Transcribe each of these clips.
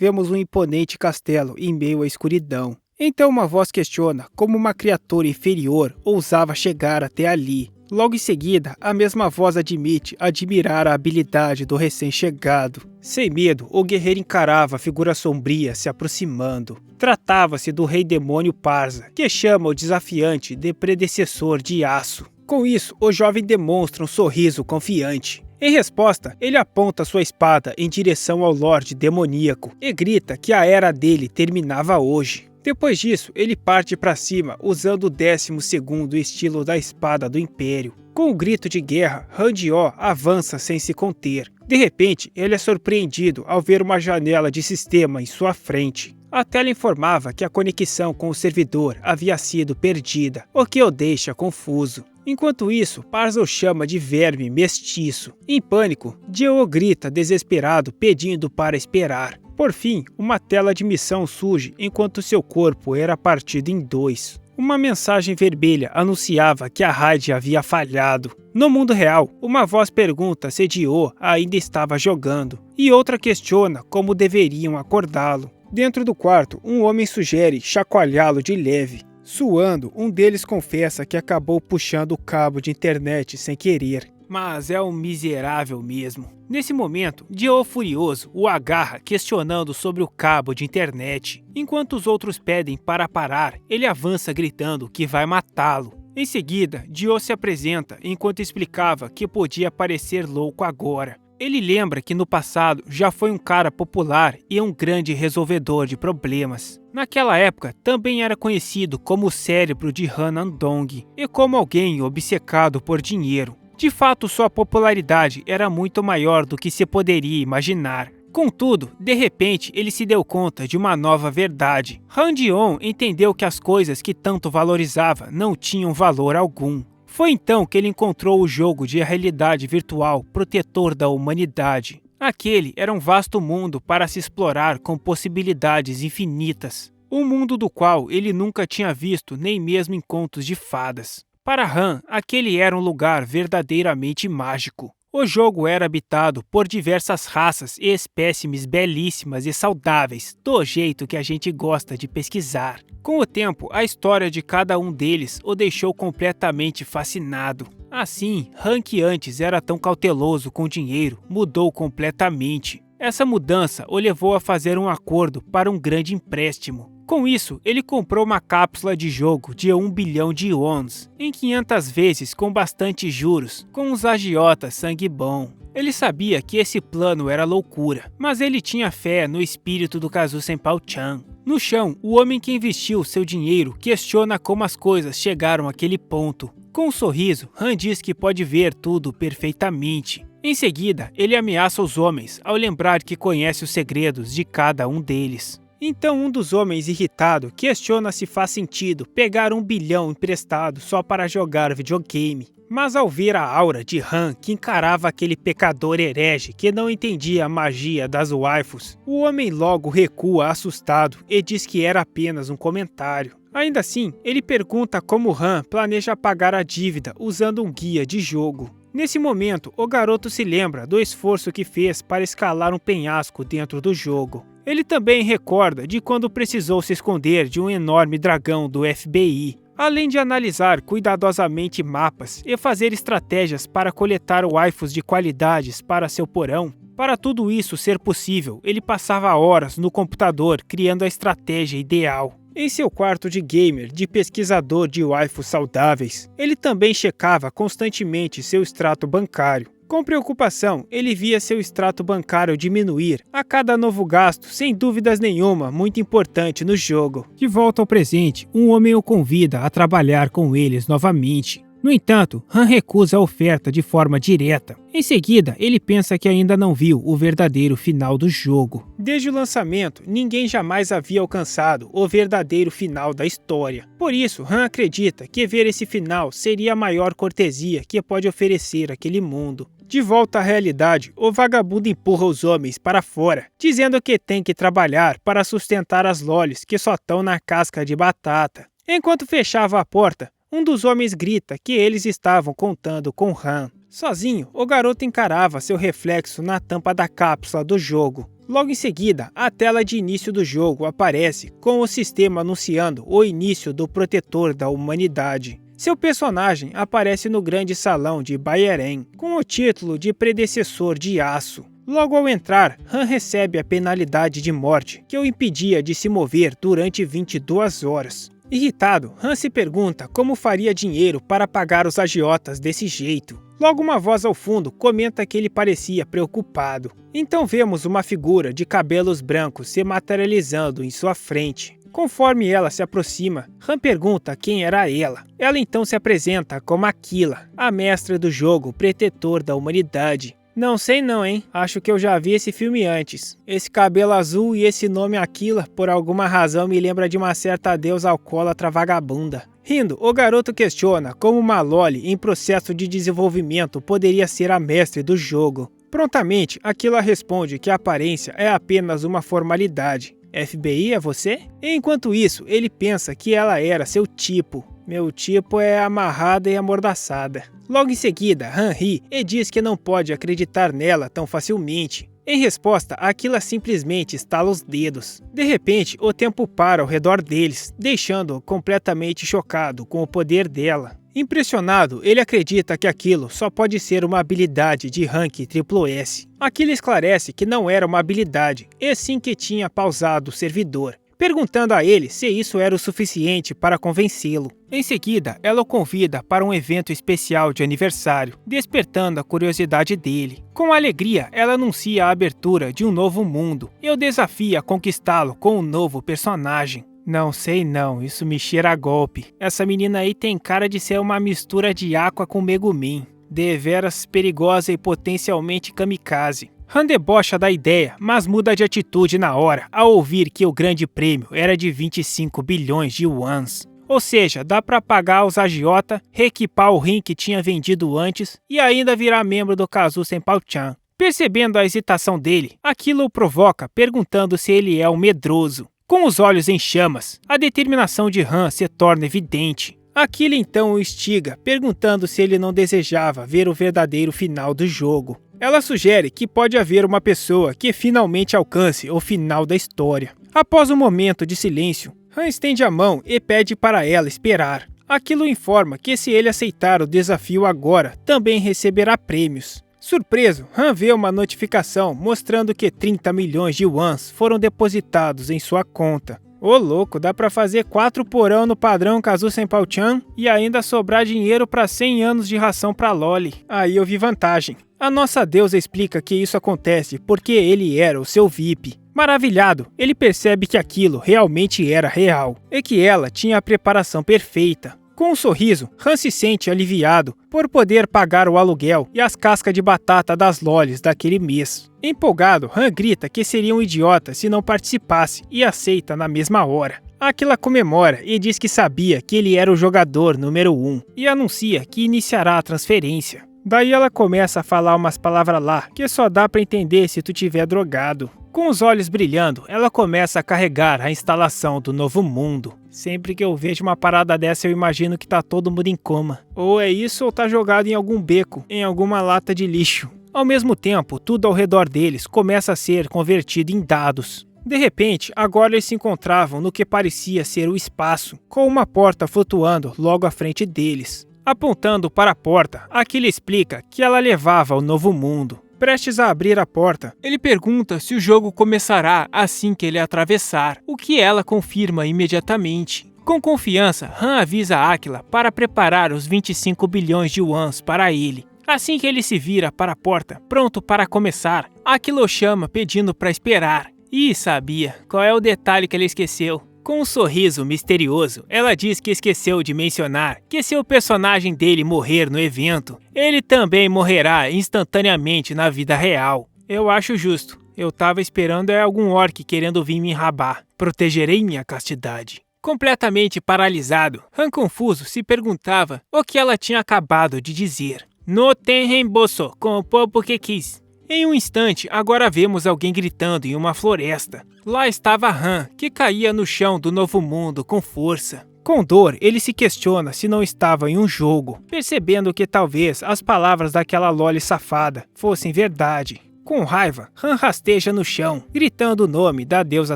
vemos um imponente castelo em meio à escuridão. Então uma voz questiona como uma criatura inferior ousava chegar até ali. Logo em seguida, a mesma voz admite admirar a habilidade do recém-chegado. Sem medo, o guerreiro encarava a figura sombria se aproximando. Tratava-se do rei demônio Parza, que chama o desafiante de predecessor de aço. Com isso, o jovem demonstra um sorriso confiante. Em resposta, ele aponta sua espada em direção ao Lorde Demoníaco e grita que a era dele terminava hoje. Depois disso, ele parte para cima usando o 12º estilo da espada do Império. Com um grito de guerra, Randió avança sem se conter. De repente, ele é surpreendido ao ver uma janela de sistema em sua frente. A tela informava que a conexão com o servidor havia sido perdida, o que o deixa confuso. Enquanto isso, Parza o chama de verme mestiço. Em pânico, Dio grita desesperado pedindo para esperar. Por fim, uma tela de missão surge enquanto seu corpo era partido em dois. Uma mensagem vermelha anunciava que a raid havia falhado. No mundo real, uma voz pergunta se Dio ainda estava jogando, e outra questiona como deveriam acordá-lo. Dentro do quarto, um homem sugere chacoalhá-lo de leve. Suando, um deles confessa que acabou puxando o cabo de internet sem querer. Mas é um miserável mesmo. Nesse momento, Dio furioso o agarra questionando sobre o cabo de internet. Enquanto os outros pedem para parar, ele avança gritando que vai matá-lo. Em seguida, Dio se apresenta enquanto explicava que podia parecer louco agora. Ele lembra que no passado já foi um cara popular e um grande resolvedor de problemas. Naquela época, também era conhecido como o cérebro de Han Andong e como alguém obcecado por dinheiro. De fato, sua popularidade era muito maior do que se poderia imaginar. Contudo, de repente, ele se deu conta de uma nova verdade. Han Dion entendeu que as coisas que tanto valorizava não tinham valor algum. Foi então que ele encontrou o jogo de realidade virtual protetor da humanidade. Aquele era um vasto mundo para se explorar com possibilidades infinitas. Um mundo do qual ele nunca tinha visto nem mesmo em contos de fadas. Para Han, aquele era um lugar verdadeiramente mágico. O jogo era habitado por diversas raças e espécimes belíssimas e saudáveis, do jeito que a gente gosta de pesquisar. Com o tempo, a história de cada um deles o deixou completamente fascinado. Assim, Han, que antes era tão cauteloso com dinheiro, mudou completamente. Essa mudança o levou a fazer um acordo para um grande empréstimo. Com isso, ele comprou uma cápsula de jogo de 1 bilhão de wons, em 500 vezes com bastante juros, com uns agiotas sangue bom. Ele sabia que esse plano era loucura, mas ele tinha fé no espírito do Kazu Senpao-chan. No chão, o homem que investiu seu dinheiro questiona como as coisas chegaram àquele ponto. Com um sorriso, Han diz que pode ver tudo perfeitamente. Em seguida, ele ameaça os homens ao lembrar que conhece os segredos de cada um deles. Então um dos homens irritado questiona se faz sentido pegar 1 bilhão emprestado só para jogar videogame. Mas ao ver a aura de Han que encarava aquele pecador herege que não entendia a magia das waifus, o homem logo recua assustado e diz que era apenas um comentário. Ainda assim, ele pergunta como Han planeja pagar a dívida usando um guia de jogo. Nesse momento, o garoto se lembra do esforço que fez para escalar um penhasco dentro do jogo. Ele também recorda de quando precisou se esconder de um enorme dragão do FBI. Além de analisar cuidadosamente mapas e fazer estratégias para coletar waifus de qualidades para seu porão, para tudo isso ser possível, ele passava horas no computador criando a estratégia ideal. Em seu quarto de gamer, de pesquisador de waifus saudáveis, ele também checava constantemente seu extrato bancário. Com preocupação, ele via seu extrato bancário diminuir a cada novo gasto, sem dúvidas nenhuma, muito importante no jogo. De volta ao presente, um homem o convida a trabalhar com eles novamente. No entanto, Han recusa a oferta de forma direta. Em seguida, ele pensa que ainda não viu o verdadeiro final do jogo. Desde o lançamento, ninguém jamais havia alcançado o verdadeiro final da história. Por isso, Han acredita que ver esse final seria a maior cortesia que pode oferecer aquele mundo. De volta à realidade, o vagabundo empurra os homens para fora, dizendo que tem que trabalhar para sustentar as lolis que só estão na casca de batata. Enquanto fechava a porta, um dos homens grita que eles estavam contando com Han. Sozinho, o garoto encarava seu reflexo na tampa da cápsula do jogo. Logo em seguida, a tela de início do jogo aparece com o sistema anunciando o início do Protetor da Humanidade. Seu personagem aparece no grande salão de Bayeren, com o título de Predecessor de Aço. Logo ao entrar, Han recebe a penalidade de morte, que o impedia de se mover durante 22 horas. Irritado, Han se pergunta como faria dinheiro para pagar os agiotas desse jeito. Logo uma voz ao fundo comenta que ele parecia preocupado. Então vemos uma figura de cabelos brancos se materializando em sua frente. Conforme ela se aproxima, Han pergunta quem era ela. Ela então se apresenta como Aquila, a mestra do jogo Protetor da Humanidade. Não sei não, hein? Acho que eu já vi esse filme antes. Esse cabelo azul e esse nome Aquila, por alguma razão, me lembra de uma certa deusa alcoólatra vagabunda. Rindo, o garoto questiona como uma loli em processo de desenvolvimento poderia ser a mestre do jogo. Prontamente, Aquila responde que a aparência é apenas uma formalidade. FBI é você? Enquanto isso, ele pensa que ela era seu tipo. Meu tipo é amarrada e amordaçada. Logo em seguida, Han ri e diz que não pode acreditar nela tão facilmente. Em resposta, Aquila simplesmente estala os dedos. De repente, o tempo para ao redor deles, deixando-o completamente chocado com o poder dela. Impressionado, ele acredita que aquilo só pode ser uma habilidade de rank SSS. Aquilo esclarece que não era uma habilidade, e sim que tinha pausado o servidor, perguntando a ele se isso era o suficiente para convencê-lo. Em seguida, ela o convida para um evento especial de aniversário, despertando a curiosidade dele. Com alegria, ela anuncia a abertura de um novo mundo e o desafia a conquistá-lo com um novo personagem. Não sei não, isso me cheira a golpe. Essa menina aí tem cara de ser uma mistura de Aqua com Megumin. Deveras perigosa e potencialmente kamikaze. Han debocha da ideia, mas muda de atitude na hora, ao ouvir que o grande prêmio era de 25 bilhões de yuans. Ou seja, dá pra pagar os agiota, reequipar o rim que tinha vendido antes e ainda virar membro do Kazu Senpao-chan. Percebendo a hesitação dele, aquilo o provoca, perguntando se ele é um medroso. Com os olhos em chamas, a determinação de Han se torna evidente. Aquilo então o instiga, perguntando se ele não desejava ver o verdadeiro final do jogo. Ela sugere que pode haver uma pessoa que finalmente alcance o final da história. Após um momento de silêncio, Han estende a mão e pede para ela esperar. Aquilo informa que se ele aceitar o desafio agora, também receberá prêmios. Surpreso, Han vê uma notificação mostrando que 30 milhões de yuans foram depositados em sua conta. Ô louco, dá pra fazer 4 porão no padrão Kazu Senpao-chan e ainda sobrar dinheiro pra 100 anos de ração pra Loli. Aí eu vi vantagem. A nossa deusa explica que isso acontece porque ele era o seu VIP. Maravilhado, ele percebe que aquilo realmente era real e que ela tinha a preparação perfeita. Com um sorriso, Han se sente aliviado por poder pagar o aluguel e as cascas de batata das lolis daquele mês. Empolgado, Han grita que seria um idiota se não participasse e aceita na mesma hora. Aquila comemora e diz que sabia que ele era o jogador número 1 e anuncia que iniciará a transferência. Daí ela começa a falar umas palavras lá que só dá pra entender se tu tiver drogado. Com os olhos brilhando, ela começa a carregar a instalação do novo mundo. Sempre que eu vejo uma parada dessa eu imagino que tá todo mundo em coma. Ou é isso ou tá jogado em algum beco, em alguma lata de lixo. Ao mesmo tempo, tudo ao redor deles começa a ser convertido em dados. De repente, agora eles se encontravam no que parecia ser o espaço, com uma porta flutuando logo à frente deles. Apontando para a porta, Aquila explica que ela levava ao novo mundo. Prestes a abrir a porta, ele pergunta se o jogo começará assim que ele atravessar, o que ela confirma imediatamente. Com confiança, Han avisa Aquila para preparar os 25 bilhões de yuans para ele. Assim que ele se vira para a porta, pronto para começar, Aquila o chama pedindo para esperar. E sabia, qual é o detalhe que ele esqueceu? Com um sorriso misterioso, ela diz que esqueceu de mencionar que se o personagem dele morrer no evento, ele também morrerá instantaneamente na vida real. Eu acho justo. Eu tava esperando algum orc querendo vir me enrabar. Protegerei minha castidade. Completamente paralisado, Han confuso se perguntava o que ela tinha acabado de dizer. No tem reembolso, comprou porque quis. Em um instante, agora vemos alguém gritando em uma floresta. Lá estava Han, que caía no chão do novo mundo com força. Com dor, ele se questiona se não estava em um jogo, percebendo que talvez as palavras daquela loli safada fossem verdade. Com raiva, Han rasteja no chão, gritando o nome da deusa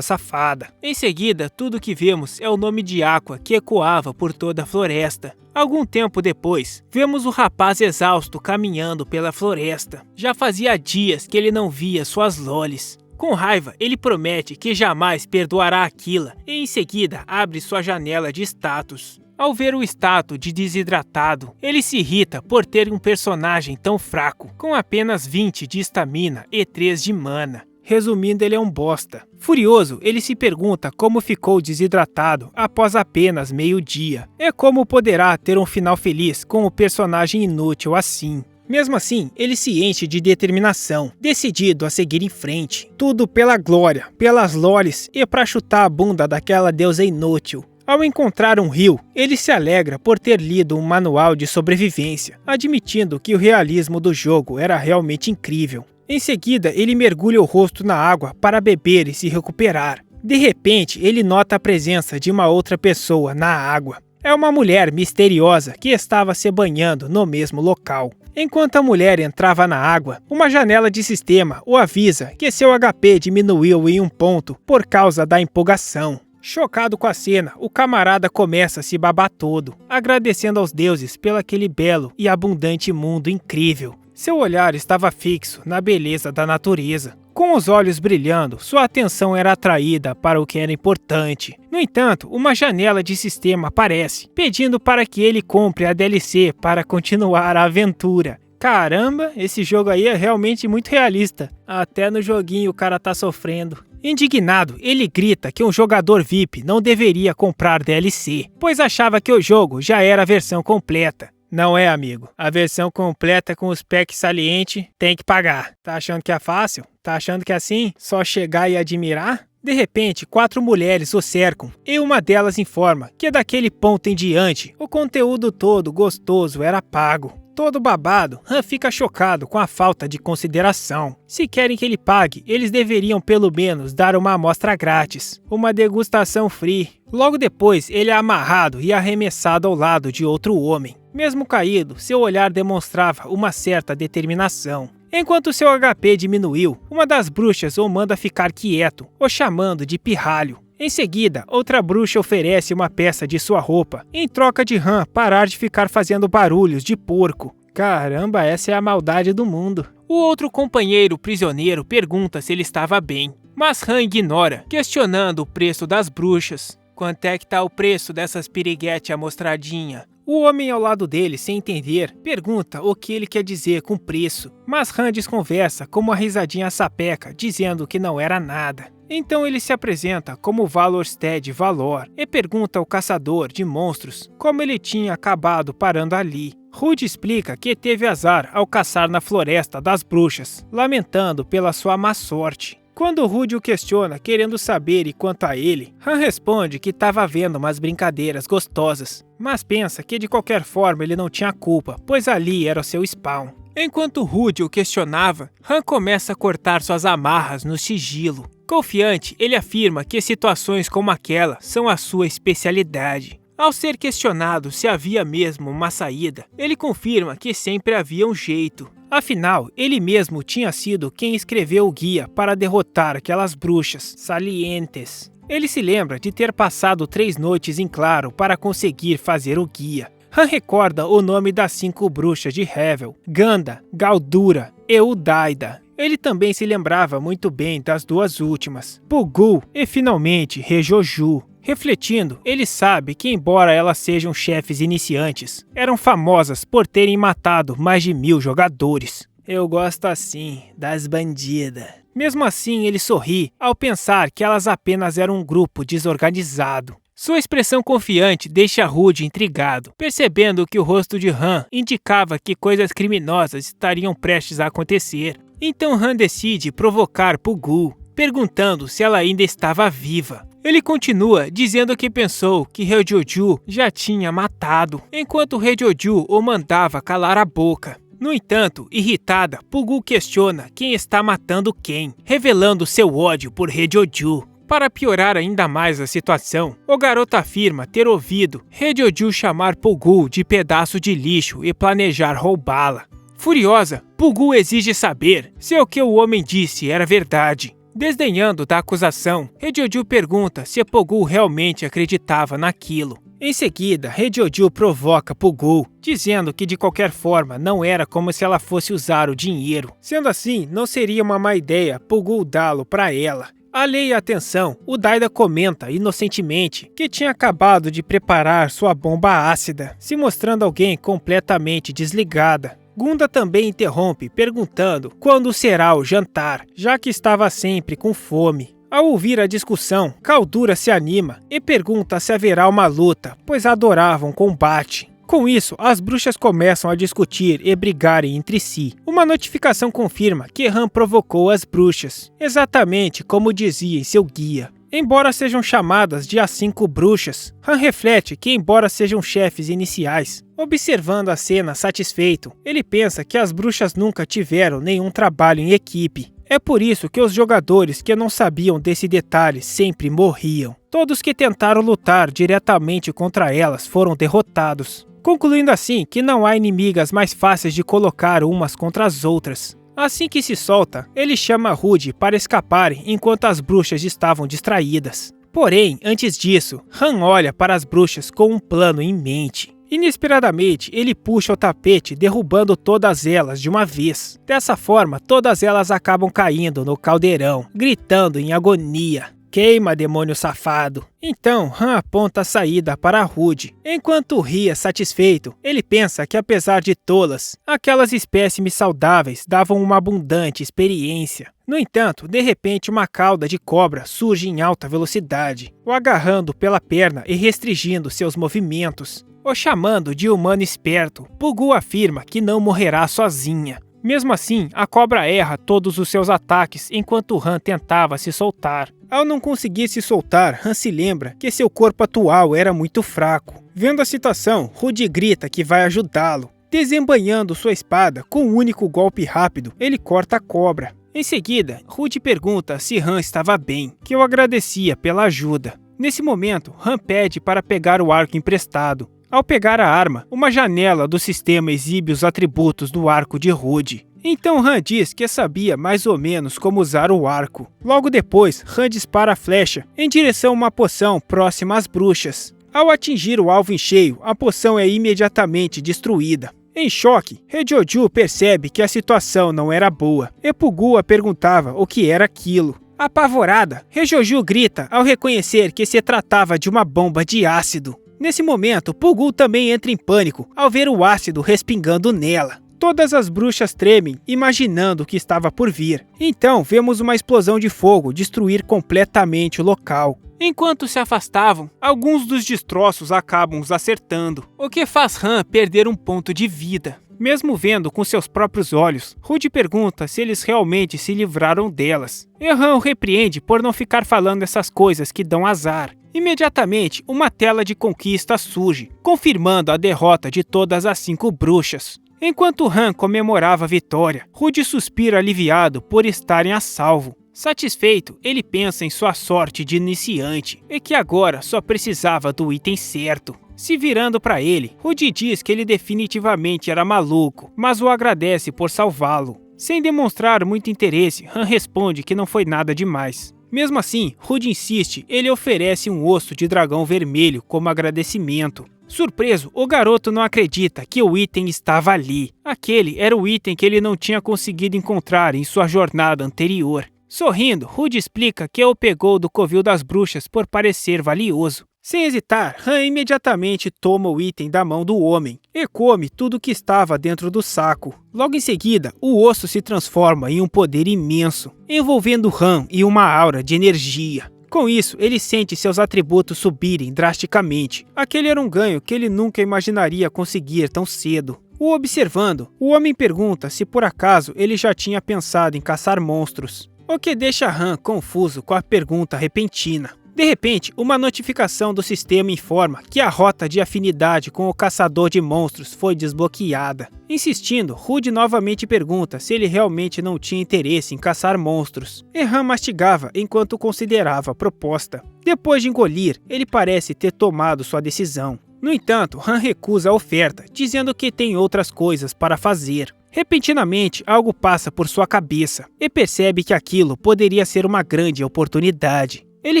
safada. Em seguida, tudo que vemos é o nome de Aqua que ecoava por toda a floresta. Algum tempo depois, vemos o rapaz exausto caminhando pela floresta. Já fazia dias que ele não via suas lolis. Com raiva, ele promete que jamais perdoará Aquila e em seguida abre sua janela de status. Ao ver o status de desidratado, ele se irrita por ter um personagem tão fraco, com apenas 20 de estamina e 3 de mana. Resumindo, ele é um bosta. Furioso, ele se pergunta como ficou desidratado após apenas meio-dia. É como poderá ter um final feliz com um personagem inútil assim. Mesmo assim, ele se enche de determinação, decidido a seguir em frente. Tudo pela glória, pelas lolis e para chutar a bunda daquela deusa inútil. Ao encontrar um rio, ele se alegra por ter lido um manual de sobrevivência, admitindo que o realismo do jogo era realmente incrível. Em seguida, ele mergulha o rosto na água para beber e se recuperar. De repente, ele nota a presença de uma outra pessoa na água. É uma mulher misteriosa que estava se banhando no mesmo local. Enquanto a mulher entrava na água, uma janela de sistema o avisa que seu HP diminuiu em 1 ponto por causa da empolgação. Chocado com a cena, o camarada começa a se babar todo, agradecendo aos deuses pelo aquele belo e abundante mundo incrível. Seu olhar estava fixo na beleza da natureza. Com os olhos brilhando, sua atenção era atraída para o que era importante. No entanto, uma janela de sistema aparece, pedindo para que ele compre a DLC para continuar a aventura. Caramba, esse jogo aí é realmente muito realista. Até no joguinho o cara tá sofrendo. Indignado, ele grita que um jogador VIP não deveria comprar DLC, pois achava que o jogo já era a versão completa. Não é, amigo. A versão completa com os packs salientes tem que pagar. Tá achando que é fácil? Tá achando que é assim? Só chegar e admirar? De repente, 4 mulheres o cercam e uma delas informa que daquele ponto em diante, o conteúdo todo gostoso era pago. Todo babado, Han fica chocado com a falta de consideração. Se querem que ele pague, eles deveriam pelo menos dar uma amostra grátis, uma degustação free. Logo depois, ele é amarrado e arremessado ao lado de outro homem. Mesmo caído, seu olhar demonstrava uma certa determinação. Enquanto seu HP diminuiu, uma das bruxas o manda ficar quieto, o chamando de pirralho. Em seguida, outra bruxa oferece uma peça de sua roupa, em troca de Han parar de ficar fazendo barulhos de porco. Caramba, essa é a maldade do mundo. O outro companheiro prisioneiro pergunta se ele estava bem, mas Han ignora, questionando o preço das bruxas. Quanto é que tá o preço dessas piriguete amostradinha? O homem ao lado dele, sem entender, pergunta o que ele quer dizer com preço, mas Han desconversa com uma risadinha sapeca, dizendo que não era nada. Então ele se apresenta como Valorstead Valor e pergunta ao caçador de monstros como ele tinha acabado parando ali. Rude explica que teve azar ao caçar na floresta das bruxas, lamentando pela sua má sorte. Quando Rude o questiona, querendo saber e quanto a ele, Han responde que estava vendo umas brincadeiras gostosas, mas pensa que de qualquer forma ele não tinha culpa, pois ali era o seu spawn. Enquanto Rude o questionava, Han começa a cortar suas amarras no sigilo. Confiante, ele afirma que situações como aquela são a sua especialidade. Ao ser questionado se havia mesmo uma saída, ele confirma que sempre havia um jeito. Afinal, ele mesmo tinha sido quem escreveu o guia para derrotar aquelas bruxas salientes. Ele se lembra de ter passado 3 noites em claro para conseguir fazer o guia. Han recorda o nome das 5 bruxas de Hevel: Ganda, Galdura e Udaida. Ele também se lembrava muito bem das 2 últimas, Pugu e finalmente Rejoju. Refletindo, ele sabe que embora elas sejam chefes iniciantes, eram famosas por terem matado mais de 1000 jogadores. Eu gosto assim, das bandidas. Mesmo assim, ele sorri ao pensar que elas apenas eram um grupo desorganizado. Sua expressão confiante deixa Rude intrigado, percebendo que o rosto de Han indicava que coisas criminosas estariam prestes a acontecer. Então Han decide provocar Pugu, perguntando se ela ainda estava viva. Ele continua dizendo que pensou que Rejoju já tinha matado, enquanto Rejoju o mandava calar a boca. No entanto, irritada, Pugu questiona quem está matando quem, revelando seu ódio por Rejoju. Para piorar ainda mais a situação, o garoto afirma ter ouvido Rejoju chamar Pugu de pedaço de lixo e planejar roubá-la. Furiosa, Pugu exige saber se o que o homem disse era verdade. Desdenhando da acusação, Hejoju pergunta se Pugu realmente acreditava naquilo. Em seguida, Hejoju provoca Pugu, dizendo que de qualquer forma não era como se ela fosse usar o dinheiro. Sendo assim, não seria uma má ideia Pugu dá-lo para ela. Alheia à atenção, o Daida comenta inocentemente que tinha acabado de preparar sua bomba ácida, se mostrando alguém completamente desligada. Gunda também interrompe, perguntando quando será o jantar, já que estava sempre com fome. Ao ouvir a discussão, Kaldura se anima e pergunta se haverá uma luta, pois adoravam combate. Com isso, as bruxas começam a discutir e brigarem entre si. Uma notificação confirma que Han provocou as bruxas, exatamente como dizia em seu guia. Embora sejam chamadas de as 5 bruxas, Han reflete que embora sejam chefes iniciais, observando a cena satisfeito, ele pensa que as bruxas nunca tiveram nenhum trabalho em equipe. É por isso que os jogadores que não sabiam desse detalhe sempre morriam. Todos que tentaram lutar diretamente contra elas foram derrotados, concluindo assim que não há inimigas mais fáceis de colocar umas contra as outras. Assim que se solta, ele chama Rude para escaparem enquanto as bruxas estavam distraídas. Porém, antes disso, Han olha para as bruxas com um plano em mente. Inesperadamente, ele puxa o tapete, derrubando todas elas de uma vez. Dessa forma, todas elas acabam caindo no caldeirão, gritando em agonia. Queima, demônio safado. Então, Han aponta a saída para Rude. Enquanto ria satisfeito, ele pensa que apesar de tolas, aquelas espécimes saudáveis davam uma abundante experiência. No entanto, de repente uma cauda de cobra surge em alta velocidade, o agarrando pela perna e restringindo seus movimentos. O chamando de humano esperto, Pugu afirma que não morrerá sozinha. Mesmo assim, a cobra erra todos os seus ataques enquanto Han tentava se soltar. Ao não conseguir se soltar, Han se lembra que seu corpo atual era muito fraco. Vendo a situação, Rude grita que vai ajudá-lo. Desembainhando sua espada com um único golpe rápido, ele corta a cobra. Em seguida, Rude pergunta se Han estava bem, que o agradecia pela ajuda. Nesse momento, Han pede para pegar o arco emprestado. Ao pegar a arma, uma janela do sistema exibe os atributos do arco de Rude. Então Han diz que sabia mais ou menos como usar o arco. Logo depois, Han dispara a flecha em direção a uma poção próxima às bruxas. Ao atingir o alvo em cheio, a poção é imediatamente destruída. Em choque, Hejoju percebe que a situação não era boa, e Pugu a perguntava o que era aquilo. Apavorada, Hejoju grita ao reconhecer que se tratava de uma bomba de ácido. Nesse momento, Pugu também entra em pânico ao ver o ácido respingando nela. Todas as bruxas tremem, imaginando o que estava por vir. Então, vemos uma explosão de fogo destruir completamente o local. Enquanto se afastavam, alguns dos destroços acabam os acertando, o que faz Han perder um ponto de vida. Mesmo vendo com seus próprios olhos, Rude pergunta se eles realmente se livraram delas. E Han o repreende por não ficar falando essas coisas que dão azar. Imediatamente, uma tela de conquista surge, confirmando a derrota de todas as 5 bruxas. Enquanto Han comemorava a vitória, Rude suspira aliviado por estarem a salvo. Satisfeito, ele pensa em sua sorte de iniciante e que agora só precisava do item certo. Se virando para ele, Rude diz que ele definitivamente era maluco, mas o agradece por salvá-lo. Sem demonstrar muito interesse, Han responde que não foi nada demais. Mesmo assim, Rude insiste, ele oferece um osso de dragão vermelho como agradecimento. Surpreso, o garoto não acredita que o item estava ali. Aquele era o item que ele não tinha conseguido encontrar em sua jornada anterior. Sorrindo, Rude explica que o pegou do covil das bruxas por parecer valioso. Sem hesitar, Han imediatamente toma o item da mão do homem e come tudo que estava dentro do saco. Logo em seguida, o osso se transforma em um poder imenso, envolvendo Han em uma aura de energia. Com isso, ele sente seus atributos subirem drasticamente. Aquele era um ganho que ele nunca imaginaria conseguir tão cedo. O observando, o homem pergunta se por acaso ele já tinha pensado em caçar monstros, o que deixa Han confuso com a pergunta repentina. De repente, uma notificação do sistema informa que a rota de afinidade com o caçador de monstros foi desbloqueada. Insistindo, Rude novamente pergunta se ele realmente não tinha interesse em caçar monstros. E Han mastigava enquanto considerava a proposta. Depois de engolir, ele parece ter tomado sua decisão. No entanto, Han recusa a oferta, dizendo que tem outras coisas para fazer. Repentinamente, algo passa por sua cabeça e percebe que aquilo poderia ser uma grande oportunidade. Ele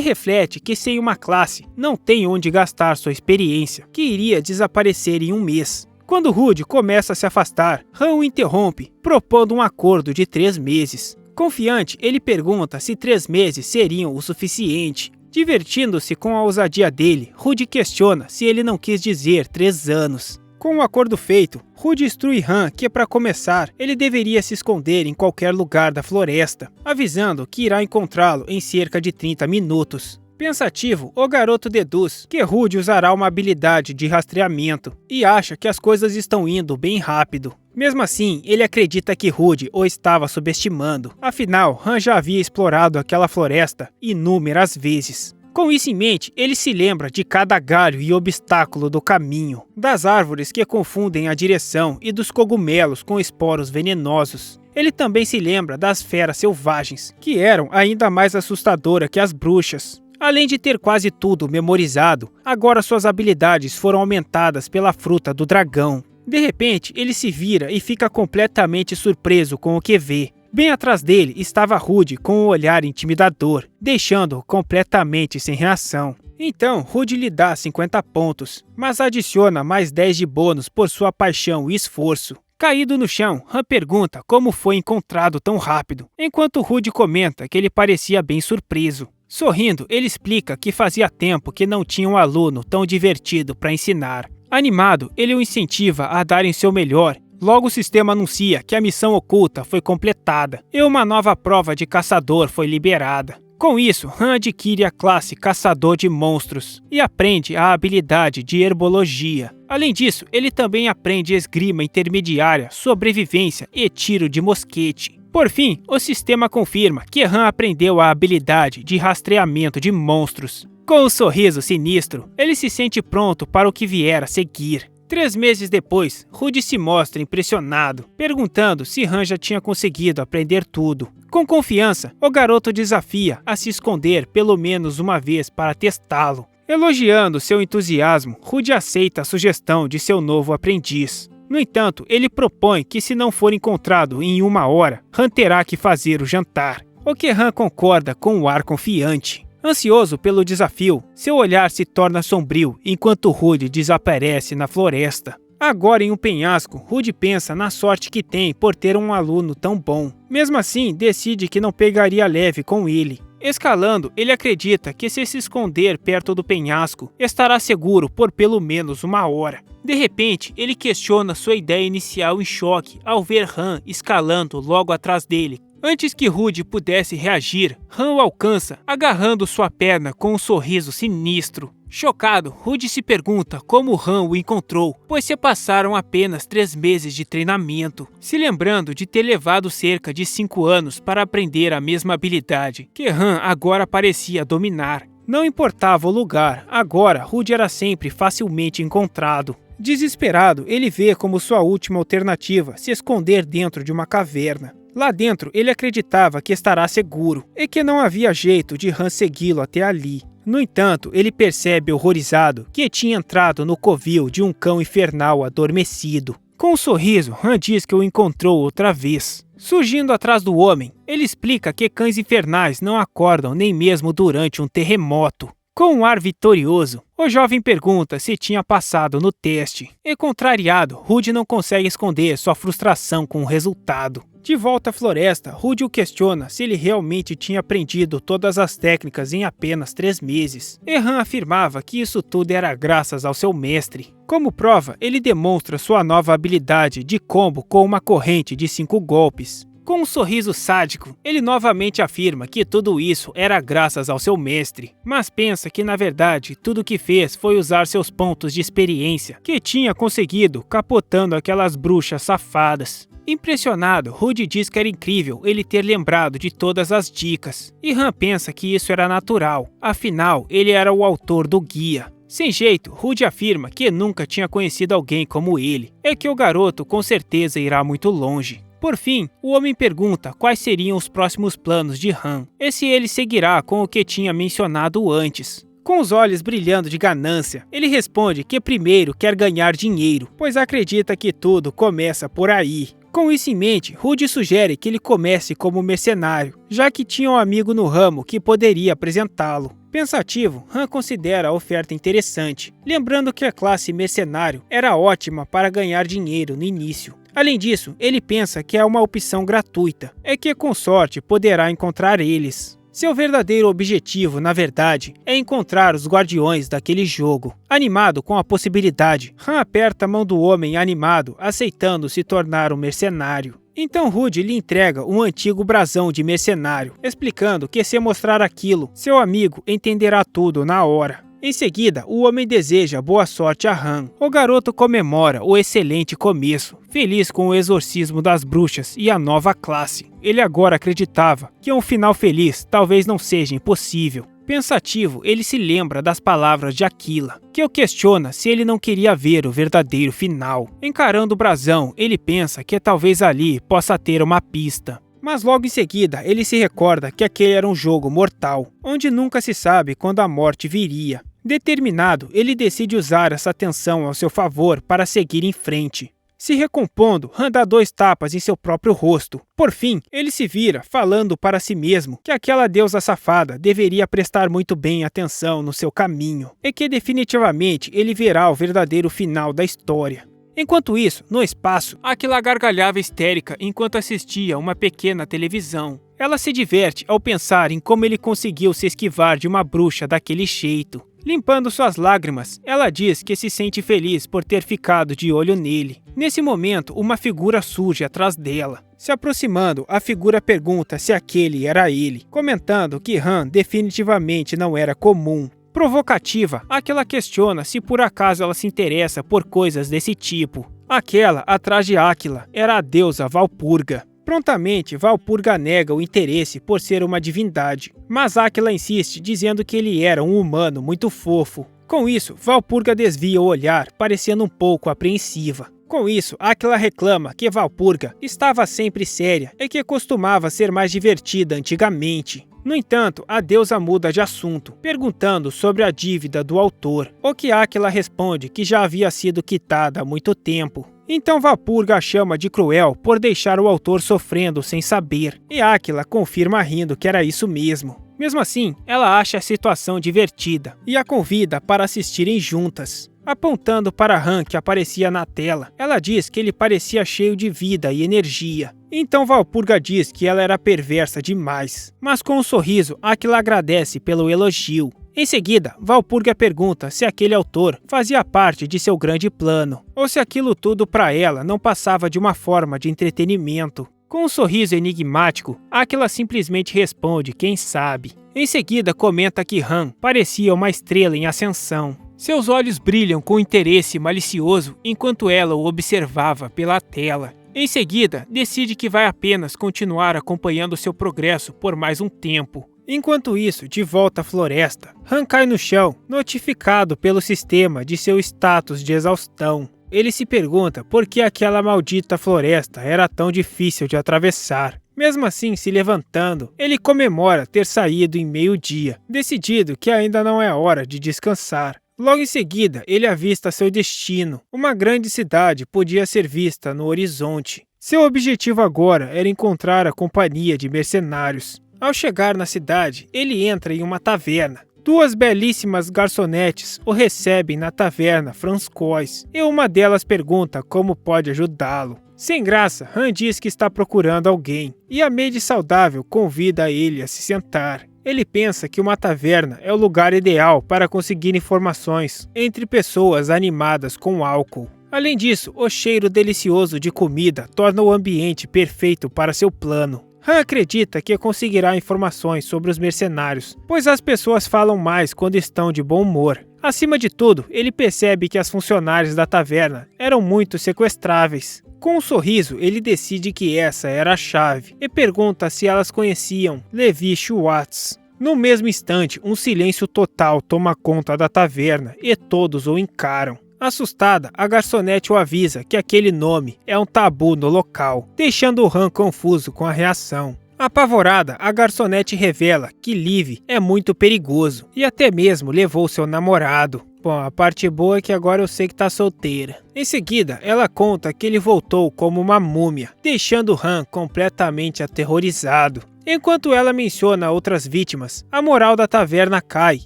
reflete que sem uma classe, não tem onde gastar sua experiência, que iria desaparecer em um mês. Quando Rude começa a se afastar, Han o interrompe, propondo um acordo de 3 meses. Confiante, ele pergunta se 3 meses seriam o suficiente. Divertindo-se com a ousadia dele, Rude questiona se ele não quis dizer 3 anos. Com o acordo feito, Rude instrui Han que, para começar, ele deveria se esconder em qualquer lugar da floresta, avisando que irá encontrá-lo em cerca de 30 minutos. Pensativo, o garoto deduz que Rude usará uma habilidade de rastreamento e acha que as coisas estão indo bem rápido. Mesmo assim, ele acredita que Rude o estava subestimando, afinal, Han já havia explorado aquela floresta inúmeras vezes. Com isso em mente, ele se lembra de cada galho e obstáculo do caminho, das árvores que confundem a direção e dos cogumelos com esporos venenosos. Ele também se lembra das feras selvagens, que eram ainda mais assustadoras que as bruxas. Além de ter quase tudo memorizado, agora suas habilidades foram aumentadas pela fruta do dragão. De repente, ele se vira e fica completamente surpreso com o que vê. Bem atrás dele estava Rude com um olhar intimidador, deixando-o completamente sem reação. Então, Rude lhe dá 50 pontos, mas adiciona mais 10 de bônus por sua paixão e esforço. Caído no chão, Han pergunta como foi encontrado tão rápido, enquanto Rude comenta que ele parecia bem surpreso. Sorrindo, ele explica que fazia tempo que não tinha um aluno tão divertido para ensinar. Animado, ele o incentiva a darem seu melhor. Logo o sistema anuncia que a missão oculta foi completada e uma nova prova de caçador foi liberada. Com isso, Han adquire a classe Caçador de Monstros e aprende a habilidade de Herbologia. Além disso, ele também aprende esgrima intermediária, sobrevivência e tiro de mosquete. Por fim, o sistema confirma que Han aprendeu a habilidade de rastreamento de monstros. Com um sorriso sinistro, ele se sente pronto para o que vier a seguir. 3 meses depois, Rude se mostra impressionado, perguntando se Han já tinha conseguido aprender tudo. Com confiança, o garoto desafia a se esconder pelo menos uma vez para testá-lo. Elogiando seu entusiasmo, Rude aceita a sugestão de seu novo aprendiz. No entanto, ele propõe que se não for encontrado em 1 hora, Han terá que fazer o jantar. O que Han concorda com um ar confiante. Ansioso pelo desafio, seu olhar se torna sombrio enquanto Rude desaparece na floresta. Agora em um penhasco, Rude pensa na sorte que tem por ter um aluno tão bom. Mesmo assim, decide que não pegaria leve com ele. Escalando, ele acredita que se esconder perto do penhasco, estará seguro por pelo menos 1 hora. De repente, ele questiona sua ideia inicial em choque ao ver Han escalando logo atrás dele. Antes que Rude pudesse reagir, Han o alcança, agarrando sua perna com um sorriso sinistro. Chocado, Rude se pergunta como Han o encontrou, pois se passaram apenas 3 meses de treinamento, se lembrando de ter levado cerca de 5 anos para aprender a mesma habilidade, que Han agora parecia dominar. Não importava o lugar, agora Rude era sempre facilmente encontrado. Desesperado, ele vê como sua última alternativa se esconder dentro de uma caverna. Lá dentro, ele acreditava que estará seguro e que não havia jeito de Han segui-lo até ali. No entanto, ele percebe horrorizado que tinha entrado no covil de um cão infernal adormecido. Com um sorriso, Han diz que o encontrou outra vez. Surgindo atrás do homem, ele explica que cães infernais não acordam nem mesmo durante um terremoto. Com um ar vitorioso, o jovem pergunta se tinha passado no teste. E contrariado, Rude não consegue esconder sua frustração com o resultado. De volta à floresta, Rude o questiona se ele realmente tinha aprendido todas as técnicas em apenas 3 meses. E Han afirmava que isso tudo era graças ao seu mestre. Como prova, ele demonstra sua nova habilidade de combo com uma corrente de 5 golpes. Com um sorriso sádico, ele novamente afirma que tudo isso era graças ao seu mestre, mas pensa que na verdade tudo que fez foi usar seus pontos de experiência que tinha conseguido capotando aquelas bruxas safadas. Impressionado, Rude diz que era incrível ele ter lembrado de todas as dicas, e Han pensa que isso era natural, afinal ele era o autor do guia. Sem jeito, Rude afirma que nunca tinha conhecido alguém como ele, e que o garoto com certeza irá muito longe. Por fim, o homem pergunta quais seriam os próximos planos de Han, e se ele seguirá com o que tinha mencionado antes. Com os olhos brilhando de ganância, ele responde que primeiro quer ganhar dinheiro, pois acredita que tudo começa por aí. Com isso em mente, Rude sugere que ele comece como mercenário, já que tinha um amigo no ramo que poderia apresentá-lo. Pensativo, Han considera a oferta interessante, lembrando que a classe mercenário era ótima para ganhar dinheiro no início. Além disso, ele pensa que é uma opção gratuita, é que com sorte poderá encontrar eles. Seu verdadeiro objetivo, na verdade, é encontrar os guardiões daquele jogo. Animado com a possibilidade, Han aperta a mão do homem animado, aceitando se tornar um mercenário. Então Rude lhe entrega um antigo brasão de mercenário, explicando que se mostrar aquilo, seu amigo entenderá tudo na hora. Em seguida, o homem deseja boa sorte a Han. O garoto comemora o excelente começo, feliz com o exorcismo das bruxas e a nova classe. Ele agora acreditava que um final feliz talvez não seja impossível. Pensativo, ele se lembra das palavras de Aquila, que o questiona se ele não queria ver o verdadeiro final. Encarando o brasão, ele pensa que talvez ali possa ter uma pista. Mas logo em seguida, ele se recorda que aquele era um jogo mortal, onde nunca se sabe quando a morte viria. Determinado, ele decide usar essa tensão ao seu favor para seguir em frente. Se recompondo, Han dá 2 tapas em seu próprio rosto. Por fim, ele se vira, falando para si mesmo que aquela deusa safada deveria prestar muito bem atenção no seu caminho, e que definitivamente ele verá o verdadeiro final da história. Enquanto isso, no espaço, Aquila gargalhava histérica enquanto assistia uma pequena televisão. Ela se diverte ao pensar em como ele conseguiu se esquivar de uma bruxa daquele jeito. Limpando suas lágrimas, ela diz que se sente feliz por ter ficado de olho nele. Nesse momento, uma figura surge atrás dela. Se aproximando, a figura pergunta se aquele era ele, comentando que Han definitivamente não era comum. Provocativa, Aquila questiona se por acaso ela se interessa por coisas desse tipo. Aquela atrás de Aquila era a deusa Valpurga. Prontamente, Valpurga nega o interesse por ser uma divindade, mas Aquila insiste dizendo que ele era um humano muito fofo. Com isso, Valpurga desvia o olhar, parecendo um pouco apreensiva. Com isso, Aquila reclama que Valpurga estava sempre séria e que costumava ser mais divertida antigamente. No entanto, a deusa muda de assunto, perguntando sobre a dívida do autor, o que Aquila responde que já havia sido quitada há muito tempo. Então Valpurga a chama de cruel por deixar o autor sofrendo sem saber, e Aquila confirma rindo que era isso mesmo. Mesmo assim, ela acha a situação divertida e a convida para assistirem juntas. Apontando para Han que aparecia na tela, ela diz que ele parecia cheio de vida e energia. Então Valpurga diz que ela era perversa demais, mas com um sorriso, Aquila agradece pelo elogio. Em seguida, Valpurga pergunta se aquele autor fazia parte de seu grande plano, ou se aquilo tudo para ela não passava de uma forma de entretenimento. Com um sorriso enigmático, Aquila simplesmente responde quem sabe. Em seguida, comenta que Han parecia uma estrela em ascensão. Seus olhos brilham com interesse malicioso enquanto ela o observava pela tela. Em seguida, decide que vai apenas continuar acompanhando seu progresso por mais um tempo. Enquanto isso, de volta à floresta, Han cai no chão, notificado pelo sistema de seu status de exaustão. Ele se pergunta por que aquela maldita floresta era tão difícil de atravessar. Mesmo assim, se levantando, ele comemora ter saído em meio-dia, decidido que ainda não é hora de descansar. Logo em seguida, ele avista seu destino. Uma grande cidade podia ser vista no horizonte. Seu objetivo agora era encontrar a companhia de mercenários. Ao chegar na cidade, ele entra em uma taverna. 2 belíssimas garçonetes o recebem na taverna François, e uma delas pergunta como pode ajudá-lo. Sem graça, Han diz que está procurando alguém, e a Maid saudável convida ele a se sentar. Ele pensa que uma taverna é o lugar ideal para conseguir informações entre pessoas animadas com álcool. Além disso, o cheiro delicioso de comida torna o ambiente perfeito para seu plano. Han acredita que conseguirá informações sobre os mercenários, pois as pessoas falam mais quando estão de bom humor. Acima de tudo, ele percebe que as funcionárias da taverna eram muito sequestráveis. Com um sorriso, ele decide que essa era a chave e pergunta se elas conheciam Levi Schwartz. No mesmo instante, um silêncio total toma conta da taverna e todos o encaram. Assustada, a garçonete o avisa que aquele nome é um tabu no local, deixando o Han confuso com a reação. Apavorada, a garçonete revela que Liv é muito perigoso e até mesmo levou seu namorado. Bom, a parte boa é que agora eu sei que tá solteira. Em seguida, ela conta que ele voltou como uma múmia, deixando Han completamente aterrorizado. Enquanto ela menciona outras vítimas, a moral da taverna cai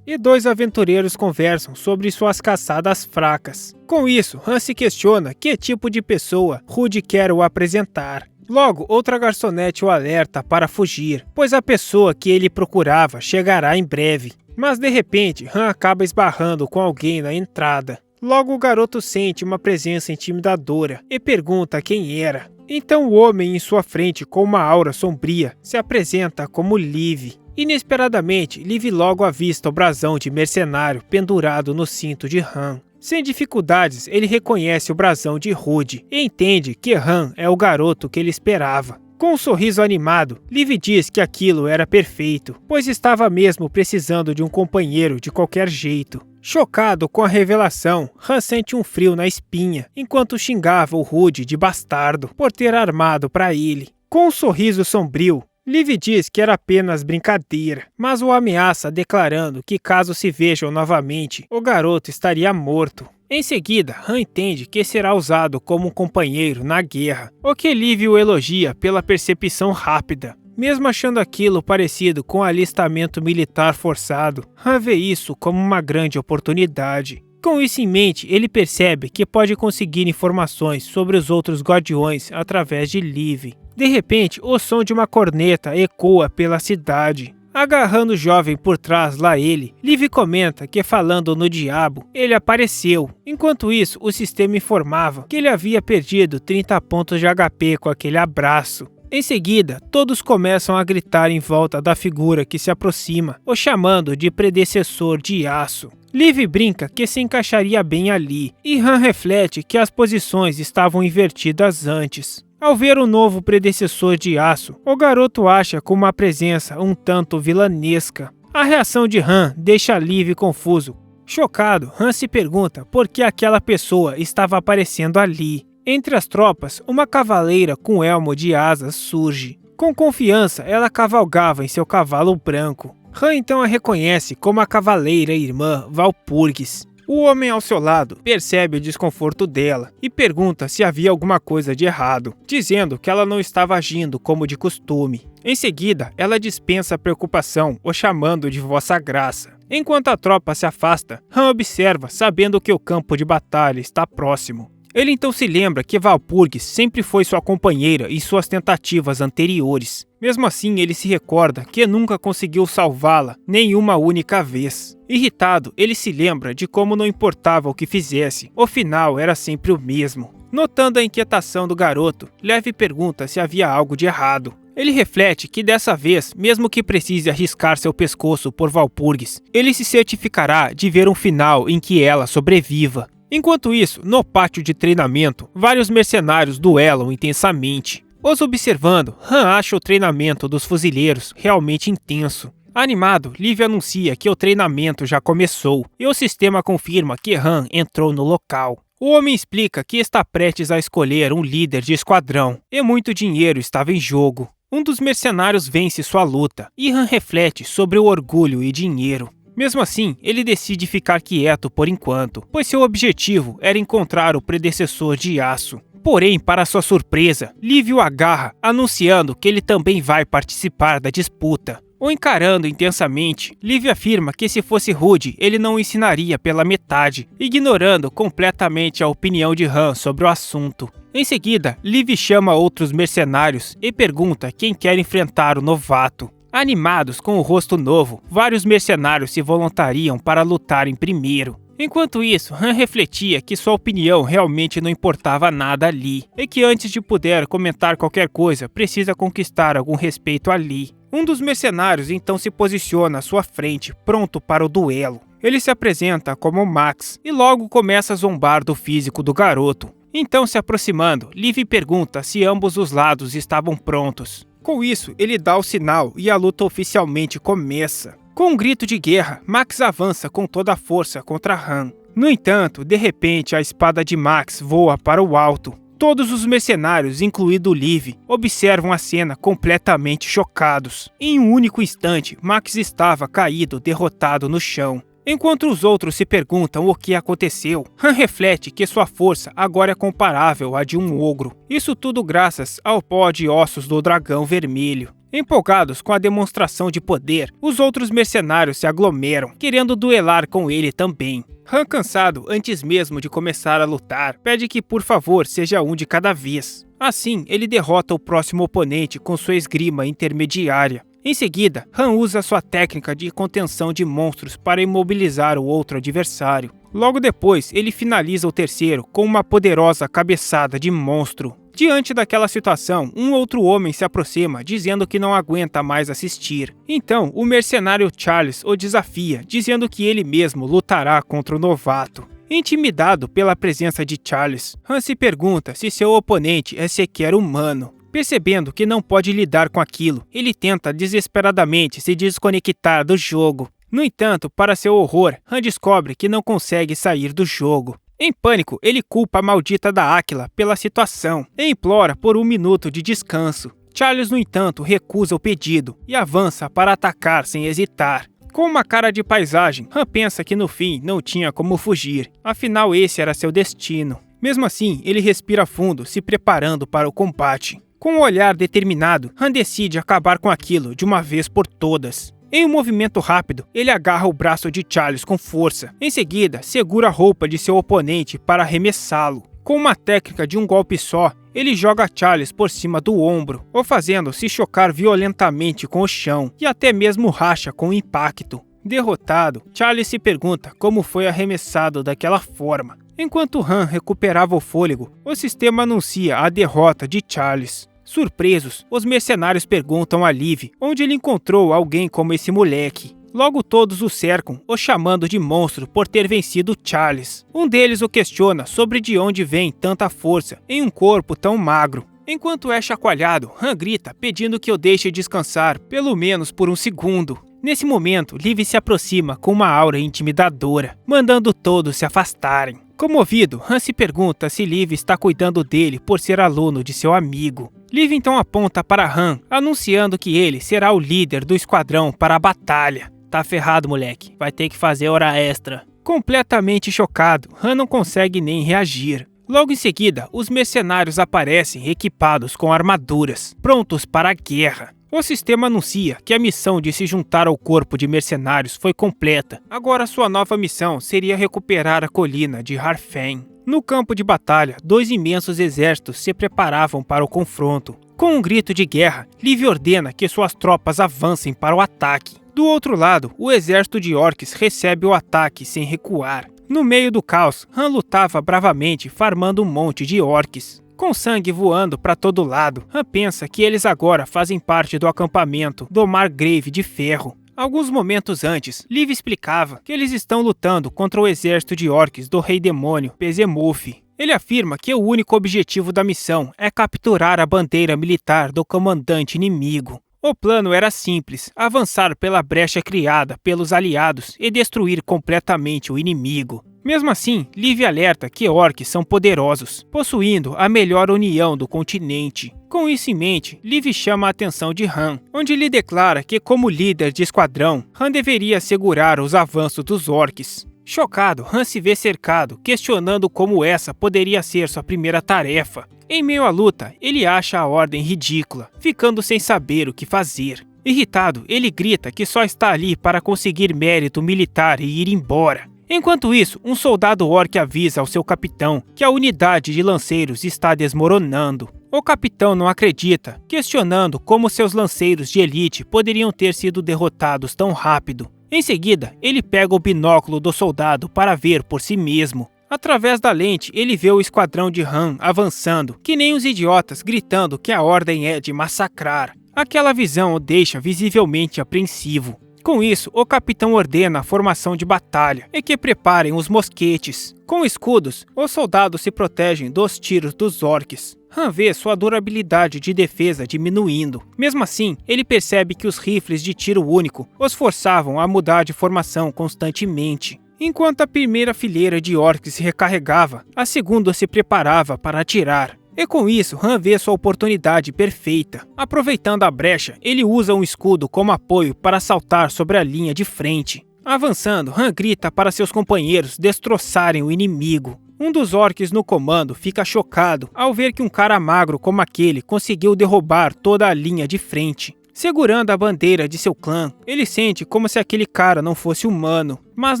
e dois aventureiros conversam sobre suas caçadas fracas. Com isso, Han se questiona que tipo de pessoa Rude quer o apresentar. Logo, outra garçonete o alerta para fugir, pois a pessoa que ele procurava chegará em breve. Mas de repente, Han acaba esbarrando com alguém na entrada. Logo o garoto sente uma presença intimidadora e pergunta quem era. Então o homem em sua frente com uma aura sombria se apresenta como Liv. Inesperadamente, Liv logo avista o brasão de mercenário pendurado no cinto de Han. Sem dificuldades, ele reconhece o brasão de Rude e entende que Han é o garoto que ele esperava. Com um sorriso animado, Liv diz que aquilo era perfeito, pois estava mesmo precisando de um companheiro de qualquer jeito. Chocado com a revelação, Han sente um frio na espinha, enquanto xingava o Rude de bastardo por ter armado para ele. Com um sorriso sombrio, Liv diz que era apenas brincadeira, mas o ameaça declarando que caso se vejam novamente, o garoto estaria morto. Em seguida, Han entende que será usado como um companheiro na guerra, o que Liv o elogia pela percepção rápida. Mesmo achando aquilo parecido com alistamento militar forçado, Han vê isso como uma grande oportunidade. Com isso em mente, ele percebe que pode conseguir informações sobre os outros guardiões através de Liv. De repente, o som de uma corneta ecoa pela cidade. Agarrando o jovem por trás lá ele, Liv comenta que falando no diabo, ele apareceu. Enquanto isso, o sistema informava que ele havia perdido 30 pontos de HP com aquele abraço. Em seguida, todos começam a gritar em volta da figura que se aproxima, o chamando de predecessor de aço. Liv brinca que se encaixaria bem ali, e Han reflete que as posições estavam invertidas antes. Ao ver o novo predecessor de aço, o garoto acha com uma presença um tanto vilanesca. A reação de Han deixa Liv confuso. Chocado, Han se pergunta por que aquela pessoa estava aparecendo ali. Entre as tropas, uma cavaleira com elmo de asas surge. Com confiança, ela cavalgava em seu cavalo branco. Han então a reconhece como a cavaleira irmã Walpurgis. O homem ao seu lado percebe o desconforto dela e pergunta se havia alguma coisa de errado, dizendo que ela não estava agindo como de costume. Em seguida, ela dispensa a preocupação, o chamando de Vossa Graça. Enquanto a tropa se afasta, Han observa, sabendo que o campo de batalha está próximo. Ele então se lembra que Walpurgis sempre foi sua companheira em suas tentativas anteriores. Mesmo assim, ele se recorda que nunca conseguiu salvá-la nenhuma única vez. Irritado, ele se lembra de como não importava o que fizesse, o final era sempre o mesmo. Notando a inquietação do garoto, Lev pergunta se havia algo de errado. Ele reflete que dessa vez, mesmo que precise arriscar seu pescoço por Walpurgis, ele se certificará de ver um final em que ela sobreviva. Enquanto isso, no pátio de treinamento, vários mercenários duelam intensamente. Os observando, Han acha o treinamento dos fuzileiros realmente intenso. Animado, Liv anuncia que o treinamento já começou, e o sistema confirma que Han entrou no local. O homem explica que está prestes a escolher um líder de esquadrão, e muito dinheiro estava em jogo. Um dos mercenários vence sua luta, e Han reflete sobre o orgulho e dinheiro. Mesmo assim, ele decide ficar quieto por enquanto, pois seu objetivo era encontrar o predecessor de aço. Porém, para sua surpresa, Liv o agarra, anunciando que ele também vai participar da disputa. O encarando intensamente, Liv afirma que se fosse Rude, ele não o ensinaria pela metade, ignorando completamente a opinião de Han sobre o assunto. Em seguida, Liv chama outros mercenários e pergunta quem quer enfrentar o novato. Animados com o rosto novo, vários mercenários se voluntariam para lutar em primeiro. Enquanto isso, Han refletia que sua opinião realmente não importava nada ali, e que antes de poder comentar qualquer coisa, precisa conquistar algum respeito ali. Um dos mercenários então se posiciona à sua frente, pronto para o duelo. Ele se apresenta como Max, e logo começa a zombar do físico do garoto. Então, se aproximando, Liv pergunta se ambos os lados estavam prontos. Com isso, ele dá o sinal e a luta oficialmente começa. Com um grito de guerra, Max avança com toda a força contra Han. No entanto, de repente, a espada de Max voa para o alto. Todos os mercenários, incluído Liv, observam a cena completamente chocados. Em um único instante, Max estava caído, derrotado no chão. Enquanto os outros se perguntam o que aconteceu, Han reflete que sua força agora é comparável à de um ogro. Isso tudo graças ao pó de ossos do dragão vermelho. Empolgados com a demonstração de poder, os outros mercenários se aglomeram, querendo duelar com ele também. Han, cansado antes mesmo de começar a lutar, pede que por favor seja um de cada vez. Assim, ele derrota o próximo oponente com sua esgrima intermediária. Em seguida, Han usa sua técnica de contenção de monstros para imobilizar o outro adversário. Logo depois, ele finaliza o terceiro com uma poderosa cabeçada de monstro. Diante daquela situação, um outro homem se aproxima, dizendo que não aguenta mais assistir. Então, o mercenário Charles o desafia, dizendo que ele mesmo lutará contra o novato. Intimidado pela presença de Charles, Han se pergunta se seu oponente é sequer humano. Percebendo que não pode lidar com aquilo, ele tenta desesperadamente se desconectar do jogo. No entanto, para seu horror, Han descobre que não consegue sair do jogo. Em pânico, ele culpa a maldita da Áquila pela situação e implora por um minuto de descanso. Charles, no entanto, recusa o pedido e avança para atacar sem hesitar. Com uma cara de paisagem, Han pensa que no fim não tinha como fugir, afinal esse era seu destino. Mesmo assim, ele respira fundo, se preparando para o combate. Com um olhar determinado, Han decide acabar com aquilo de uma vez por todas. Em um movimento rápido, ele agarra o braço de Charles com força. Em seguida, segura a roupa de seu oponente para arremessá-lo. Com uma técnica de um golpe só, ele joga Charles por cima do ombro, o fazendo se chocar violentamente com o chão e até mesmo racha com o impacto. Derrotado, Charles se pergunta como foi arremessado daquela forma. Enquanto Han recuperava o fôlego, o sistema anuncia a derrota de Charles. Surpresos, os mercenários perguntam a Liv onde ele encontrou alguém como esse moleque. Logo todos o cercam, o chamando de monstro por ter vencido Charles. Um deles o questiona sobre de onde vem tanta força em um corpo tão magro. Enquanto é chacoalhado, Han grita pedindo que o deixe descansar, pelo menos por um segundo. Nesse momento, Liv se aproxima com uma aura intimidadora, mandando todos se afastarem. Comovido, Han se pergunta se Liv está cuidando dele por ser aluno de seu amigo. Liv então aponta para Han, anunciando que ele será o líder do esquadrão para a batalha. Tá ferrado, moleque. Vai ter que fazer hora extra. Completamente chocado, Han não consegue nem reagir. Logo em seguida, os mercenários aparecem equipados com armaduras, prontos para a guerra. O sistema anuncia que a missão de se juntar ao corpo de mercenários foi completa. Agora sua nova missão seria recuperar a colina de Harfen. No campo de batalha, dois imensos exércitos se preparavam para o confronto. Com um grito de guerra, Liv ordena que suas tropas avancem para o ataque. Do outro lado, o exército de orcs recebe o ataque sem recuar. No meio do caos, Han lutava bravamente farmando um monte de orcs. Com sangue voando para todo lado, Han pensa que eles agora fazem parte do acampamento do Margrave de Ferro. Alguns momentos antes, Liv explicava que eles estão lutando contra o exército de orcs do Rei Demônio, Bezemuth. Ele afirma que o único objetivo da missão é capturar a bandeira militar do comandante inimigo. O plano era simples, avançar pela brecha criada pelos aliados e destruir completamente o inimigo. Mesmo assim, Liv alerta que orcs são poderosos, possuindo a melhor união do continente. Com isso em mente, Liv chama a atenção de Han, onde lhe declara que como líder de esquadrão, Han deveria segurar os avanços dos orcs. Chocado, Han se vê cercado, questionando como essa poderia ser sua primeira tarefa. Em meio à luta, ele acha a ordem ridícula, ficando sem saber o que fazer. Irritado, ele grita que só está ali para conseguir mérito militar e ir embora. Enquanto isso, um soldado orc avisa ao seu capitão que a unidade de lanceiros está desmoronando. O capitão não acredita, questionando como seus lanceiros de elite poderiam ter sido derrotados tão rápido. Em seguida, ele pega o binóculo do soldado para ver por si mesmo. Através da lente, ele vê o esquadrão de Han avançando, que nem os idiotas gritando que a ordem é de massacrar. Aquela visão o deixa visivelmente apreensivo. Com isso, o capitão ordena a formação de batalha e que preparem os mosquetes. Com escudos, os soldados se protegem dos tiros dos orcs. Han vê sua durabilidade de defesa diminuindo. Mesmo assim, ele percebe que os rifles de tiro único os forçavam a mudar de formação constantemente. Enquanto a primeira fileira de orcs se recarregava, a segunda se preparava para atirar. E com isso, Han vê sua oportunidade perfeita. Aproveitando a brecha, ele usa um escudo como apoio para saltar sobre a linha de frente. Avançando, Han grita para seus companheiros destroçarem o inimigo. Um dos orcs no comando fica chocado ao ver que um cara magro como aquele conseguiu derrubar toda a linha de frente. Segurando a bandeira de seu clã, ele sente como se aquele cara não fosse humano, mas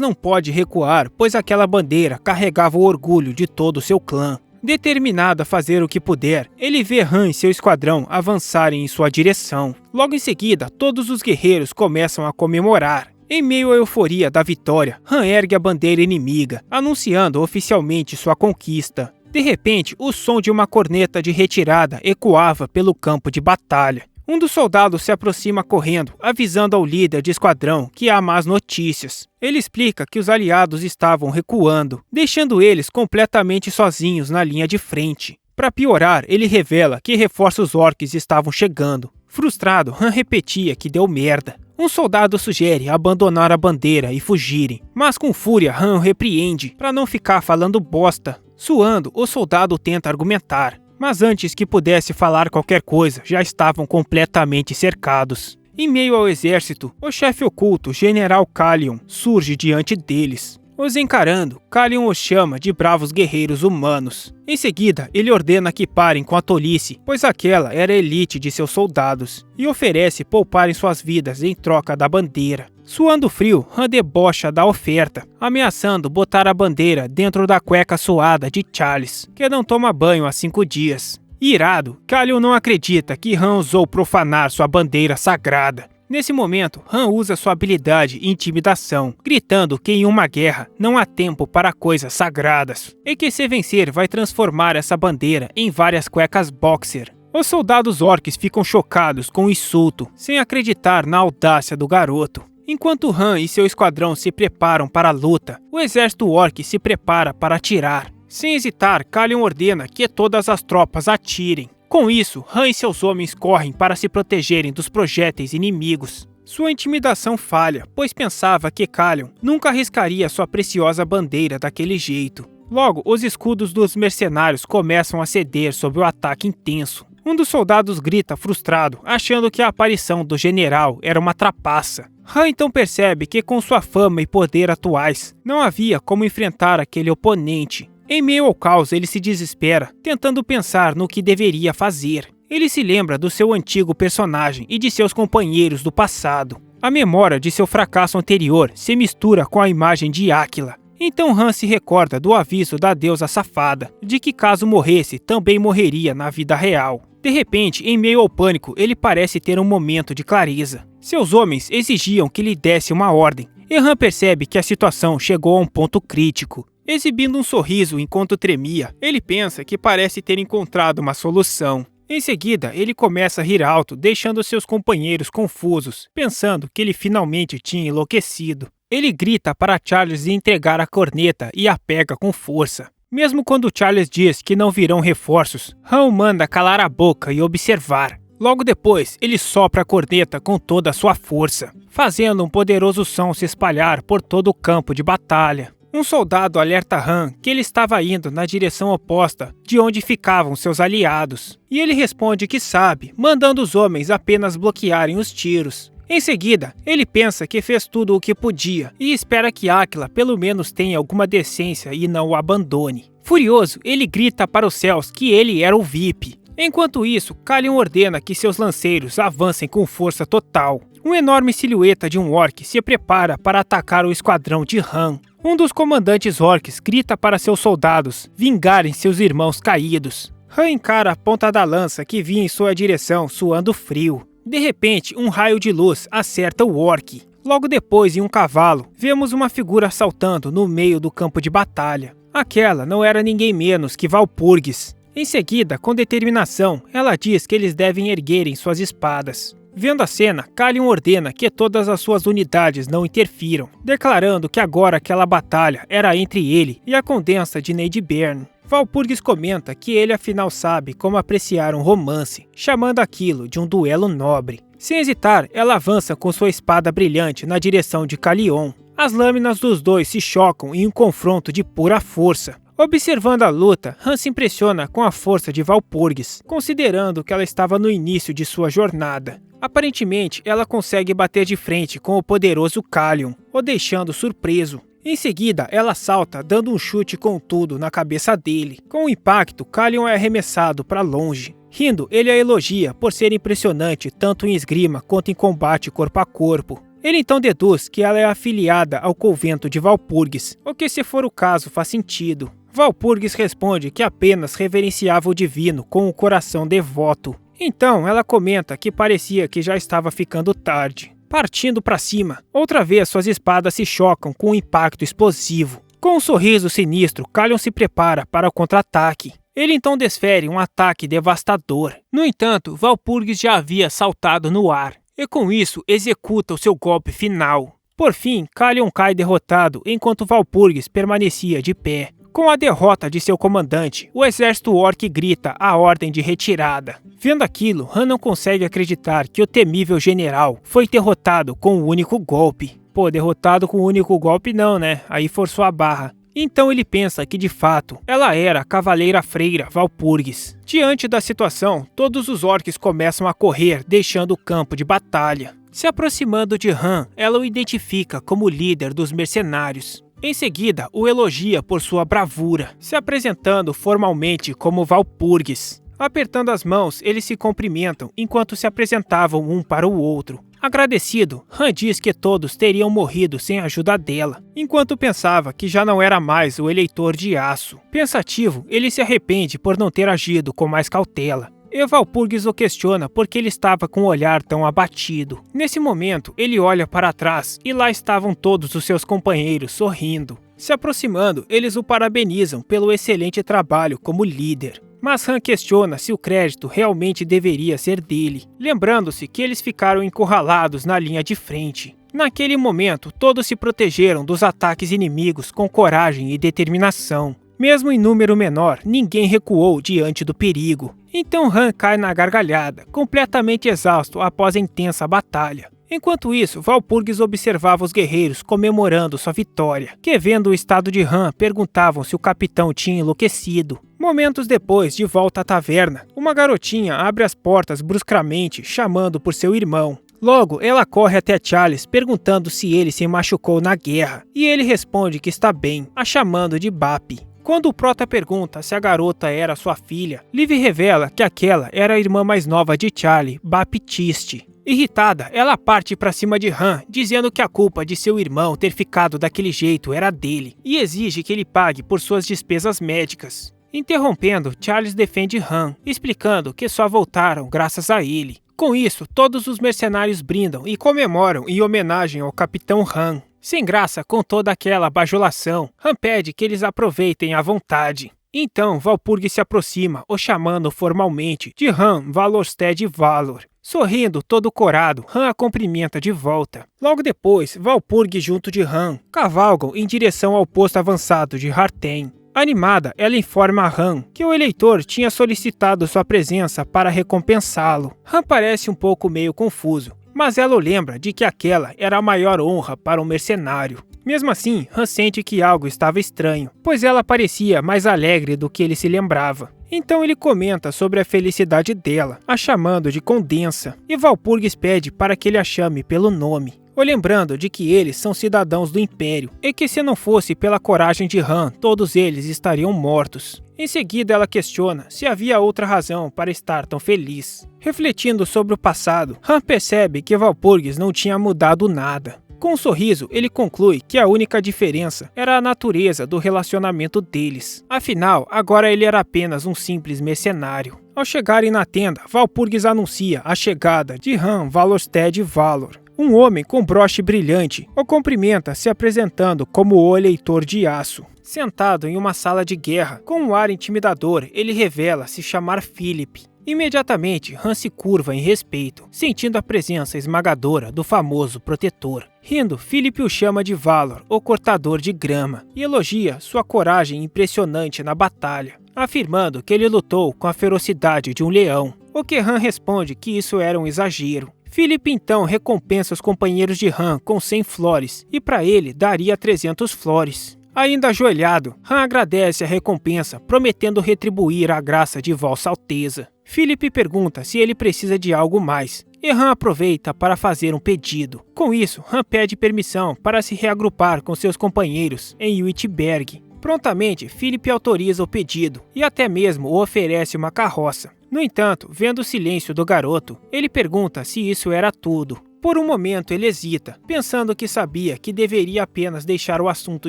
não pode recuar, pois aquela bandeira carregava o orgulho de todo o seu clã. Determinado a fazer o que puder, ele vê Han e seu esquadrão avançarem em sua direção. Logo em seguida, todos os guerreiros começam a comemorar. Em meio à euforia da vitória, Han ergue a bandeira inimiga, anunciando oficialmente sua conquista. De repente, o som de uma corneta de retirada ecoava pelo campo de batalha. Um dos soldados se aproxima correndo, avisando ao líder de esquadrão que há más notícias. Ele explica que os aliados estavam recuando, deixando eles completamente sozinhos na linha de frente. Para piorar, ele revela que reforços orcs estavam chegando. Frustrado, Han repetia que deu merda. Um soldado sugere abandonar a bandeira e fugirem, mas com fúria Han o repreende para não ficar falando bosta. Suando, o soldado tenta argumentar, mas antes que pudesse falar qualquer coisa, já estavam completamente cercados. Em meio ao exército, o chefe oculto, General Kalion, surge diante deles. Os encarando, Kalion os chama de bravos guerreiros humanos. Em seguida, ele ordena que parem com a tolice, pois aquela era a elite de seus soldados, e oferece pouparem suas vidas em troca da bandeira. Suando frio, Han debocha da oferta, ameaçando botar a bandeira dentro da cueca suada de Charles, que não toma banho há 5 dias. Irado, Kalion não acredita que Han ousou profanar sua bandeira sagrada. Nesse momento, Han usa sua habilidade Intimidação, gritando que em uma guerra não há tempo para coisas sagradas, e que se vencer vai transformar essa bandeira em várias cuecas boxer. Os soldados orcs ficam chocados com o insulto, sem acreditar na audácia do garoto. Enquanto Han e seu esquadrão se preparam para a luta, o exército orc se prepara para atirar. Sem hesitar, Kalion ordena que todas as tropas atirem. Com isso, Han e seus homens correm para se protegerem dos projéteis inimigos. Sua intimidação falha, pois pensava que Kalion nunca arriscaria sua preciosa bandeira daquele jeito. Logo, os escudos dos mercenários começam a ceder sob o ataque intenso. Um dos soldados grita frustrado, achando que a aparição do general era uma trapaça. Han então percebe que com sua fama e poder atuais, não havia como enfrentar aquele oponente. Em meio ao caos, ele se desespera, tentando pensar no que deveria fazer. Ele se lembra do seu antigo personagem e de seus companheiros do passado. A memória de seu fracasso anterior se mistura com a imagem de Áquila. Então Han se recorda do aviso da deusa safada, de que caso morresse, também morreria na vida real. De repente, em meio ao pânico, ele parece ter um momento de clareza. Seus homens exigiam que lhe desse uma ordem, e Han percebe que a situação chegou a um ponto crítico. Exibindo um sorriso enquanto tremia, ele pensa que parece ter encontrado uma solução. Em seguida, ele começa a rir alto, deixando seus companheiros confusos, pensando que ele finalmente tinha enlouquecido. Ele grita para Charles entregar a corneta e a pega com força. Mesmo quando Charles diz que não virão reforços, Han manda calar a boca e observar. Logo depois, ele sopra a corneta com toda a sua força, fazendo um poderoso som se espalhar por todo o campo de batalha. Um soldado alerta Han que ele estava indo na direção oposta de onde ficavam seus aliados, e ele responde que sabe, mandando os homens apenas bloquearem os tiros. Em seguida, ele pensa que fez tudo o que podia e espera que Áquila pelo menos tenha alguma decência e não o abandone. Furioso, ele grita para os céus que ele era o VIP. Enquanto isso, Kalion ordena que seus lanceiros avancem com força total. Uma enorme silhueta de um orc se prepara para atacar o esquadrão de Han. Um dos comandantes orcs grita para seus soldados vingarem seus irmãos caídos. Han encara a ponta da lança que vinha em sua direção, suando frio. De repente, um raio de luz acerta o orc. Logo depois, em um cavalo, vemos uma figura saltando no meio do campo de batalha. Aquela não era ninguém menos que Walpurgis. Em seguida, com determinação, ela diz que eles devem erguerem suas espadas. Vendo a cena, Kalion ordena que todas as suas unidades não interfiram, declarando que agora aquela batalha era entre ele e a condensa de Nade Bern. Walpurgis comenta que ele afinal sabe como apreciar um romance, chamando aquilo de um duelo nobre. Sem hesitar, ela avança com sua espada brilhante na direção de Kalion. As lâminas dos dois se chocam em um confronto de pura força. Observando a luta, Han se impressiona com a força de Walpurgis, considerando que ela estava no início de sua jornada. Aparentemente, ela consegue bater de frente com o poderoso Kalion, o deixando surpreso. Em seguida, ela salta, dando um chute com tudo na cabeça dele. Com o impacto, Kalion é arremessado para longe. Rindo, ele a elogia por ser impressionante tanto em esgrima quanto em combate corpo a corpo. Ele então deduz que ela é afiliada ao convento de Walpurgis, o que, se for o caso, faz sentido. Walpurgis responde que apenas reverenciava o divino com o coração devoto. Então ela comenta que parecia que já estava ficando tarde. Partindo para cima, outra vez suas espadas se chocam com um impacto explosivo. Com um sorriso sinistro, Kalion se prepara para o contra-ataque. Ele então desfere um ataque devastador. No entanto, Walpurgis já havia saltado no ar, e com isso executa o seu golpe final. Por fim, Kalion cai derrotado enquanto Walpurgis permanecia de pé. Com a derrota de seu comandante, o exército orc grita a ordem de retirada. Vendo aquilo, Han não consegue acreditar que o temível general foi derrotado com um único golpe. Pô, derrotado com um único golpe não, né? Aí forçou a barra. Então ele pensa que, de fato, ela era a cavaleira freira Walpurgis. Diante da situação, todos os orcs começam a correr, deixando o campo de batalha. Se aproximando de Han, ela o identifica como líder dos mercenários. Em seguida, o elogia por sua bravura, se apresentando formalmente como Walpurgis. Apertando as mãos, eles se cumprimentam enquanto se apresentavam um para o outro. Agradecido, Han diz que todos teriam morrido sem a ajuda dela, enquanto pensava que já não era mais o eleitor de aço. Pensativo, ele se arrepende por não ter agido com mais cautela. E Walpurgis o questiona porque ele estava com o olhar tão abatido. Nesse momento, ele olha para trás e lá estavam todos os seus companheiros sorrindo. Se aproximando, eles o parabenizam pelo excelente trabalho como líder. Mas Han questiona se o crédito realmente deveria ser dele, lembrando-se que eles ficaram encurralados na linha de frente. Naquele momento, todos se protegeram dos ataques inimigos com coragem e determinação. Mesmo em número menor, ninguém recuou diante do perigo. Então Han cai na gargalhada, completamente exausto após a intensa batalha. Enquanto isso, Walpurgis observava os guerreiros comemorando sua vitória, que, vendo o estado de Han, perguntavam se o capitão tinha enlouquecido. Momentos depois, de volta à taverna, uma garotinha abre as portas bruscamente, chamando por seu irmão. Logo, ela corre até Charles, perguntando se ele se machucou na guerra, e ele responde que está bem, a chamando de Bap. Quando o prota pergunta se a garota era sua filha, Liv revela que aquela era a irmã mais nova de Charlie, Baptiste. Irritada, ela parte para cima de Han, dizendo que a culpa de seu irmão ter ficado daquele jeito era dele, e exige que ele pague por suas despesas médicas. Interrompendo, Charles defende Han, explicando que só voltaram graças a ele. Com isso, todos os mercenários brindam e comemoram em homenagem ao Capitão Han. Sem graça com toda aquela bajulação, Han pede que eles aproveitem à vontade. Então, Walpurgis se aproxima, o chamando formalmente de Han Valorstead Valor. Sorrindo, todo corado, Han a cumprimenta de volta. Logo depois, Walpurgis junto de Han cavalgam em direção ao posto avançado de Harten. Animada, ela informa a Han que o eleitor tinha solicitado sua presença para recompensá-lo. Han parece um pouco meio confuso, mas ela o lembra de que aquela era a maior honra para um mercenário. Mesmo assim, Han sente que algo estava estranho, pois ela parecia mais alegre do que ele se lembrava. Então ele comenta sobre a felicidade dela, a chamando de Condensa, e Walpurgis pede para que ele a chame pelo nome, o lembrando de que eles são cidadãos do Império, e que se não fosse pela coragem de Han, todos eles estariam mortos. Em seguida ela questiona se havia outra razão para estar tão feliz. Refletindo sobre o passado, Han percebe que Walpurgis não tinha mudado nada. Com um sorriso, ele conclui que a única diferença era a natureza do relacionamento deles. Afinal, agora ele era apenas um simples mercenário. Ao chegarem na tenda, Walpurgis anuncia a chegada de Han Valorstead Valor. Um homem com broche brilhante o cumprimenta se apresentando como o eleitor de aço. Sentado em uma sala de guerra, com um ar intimidador, ele revela se chamar Philip. Imediatamente, Han se curva em respeito, sentindo a presença esmagadora do famoso protetor. Rindo, Philip o chama de Valor, o cortador de grama, e elogia sua coragem impressionante na batalha, afirmando que ele lutou com a ferocidade de um leão, o que Han responde que isso era um exagero. Philip então recompensa os companheiros de Han com 100 flores, e para ele daria 300 flores. Ainda ajoelhado, Han agradece a recompensa, prometendo retribuir a graça de Vossa Alteza. Philip pergunta se ele precisa de algo mais, e Han aproveita para fazer um pedido. Com isso, Han pede permissão para se reagrupar com seus companheiros em Wittenberg. Prontamente, Philip autoriza o pedido e até mesmo o oferece uma carroça. No entanto, vendo o silêncio do garoto, ele pergunta se isso era tudo. Por um momento ele hesita, pensando que sabia que deveria apenas deixar o assunto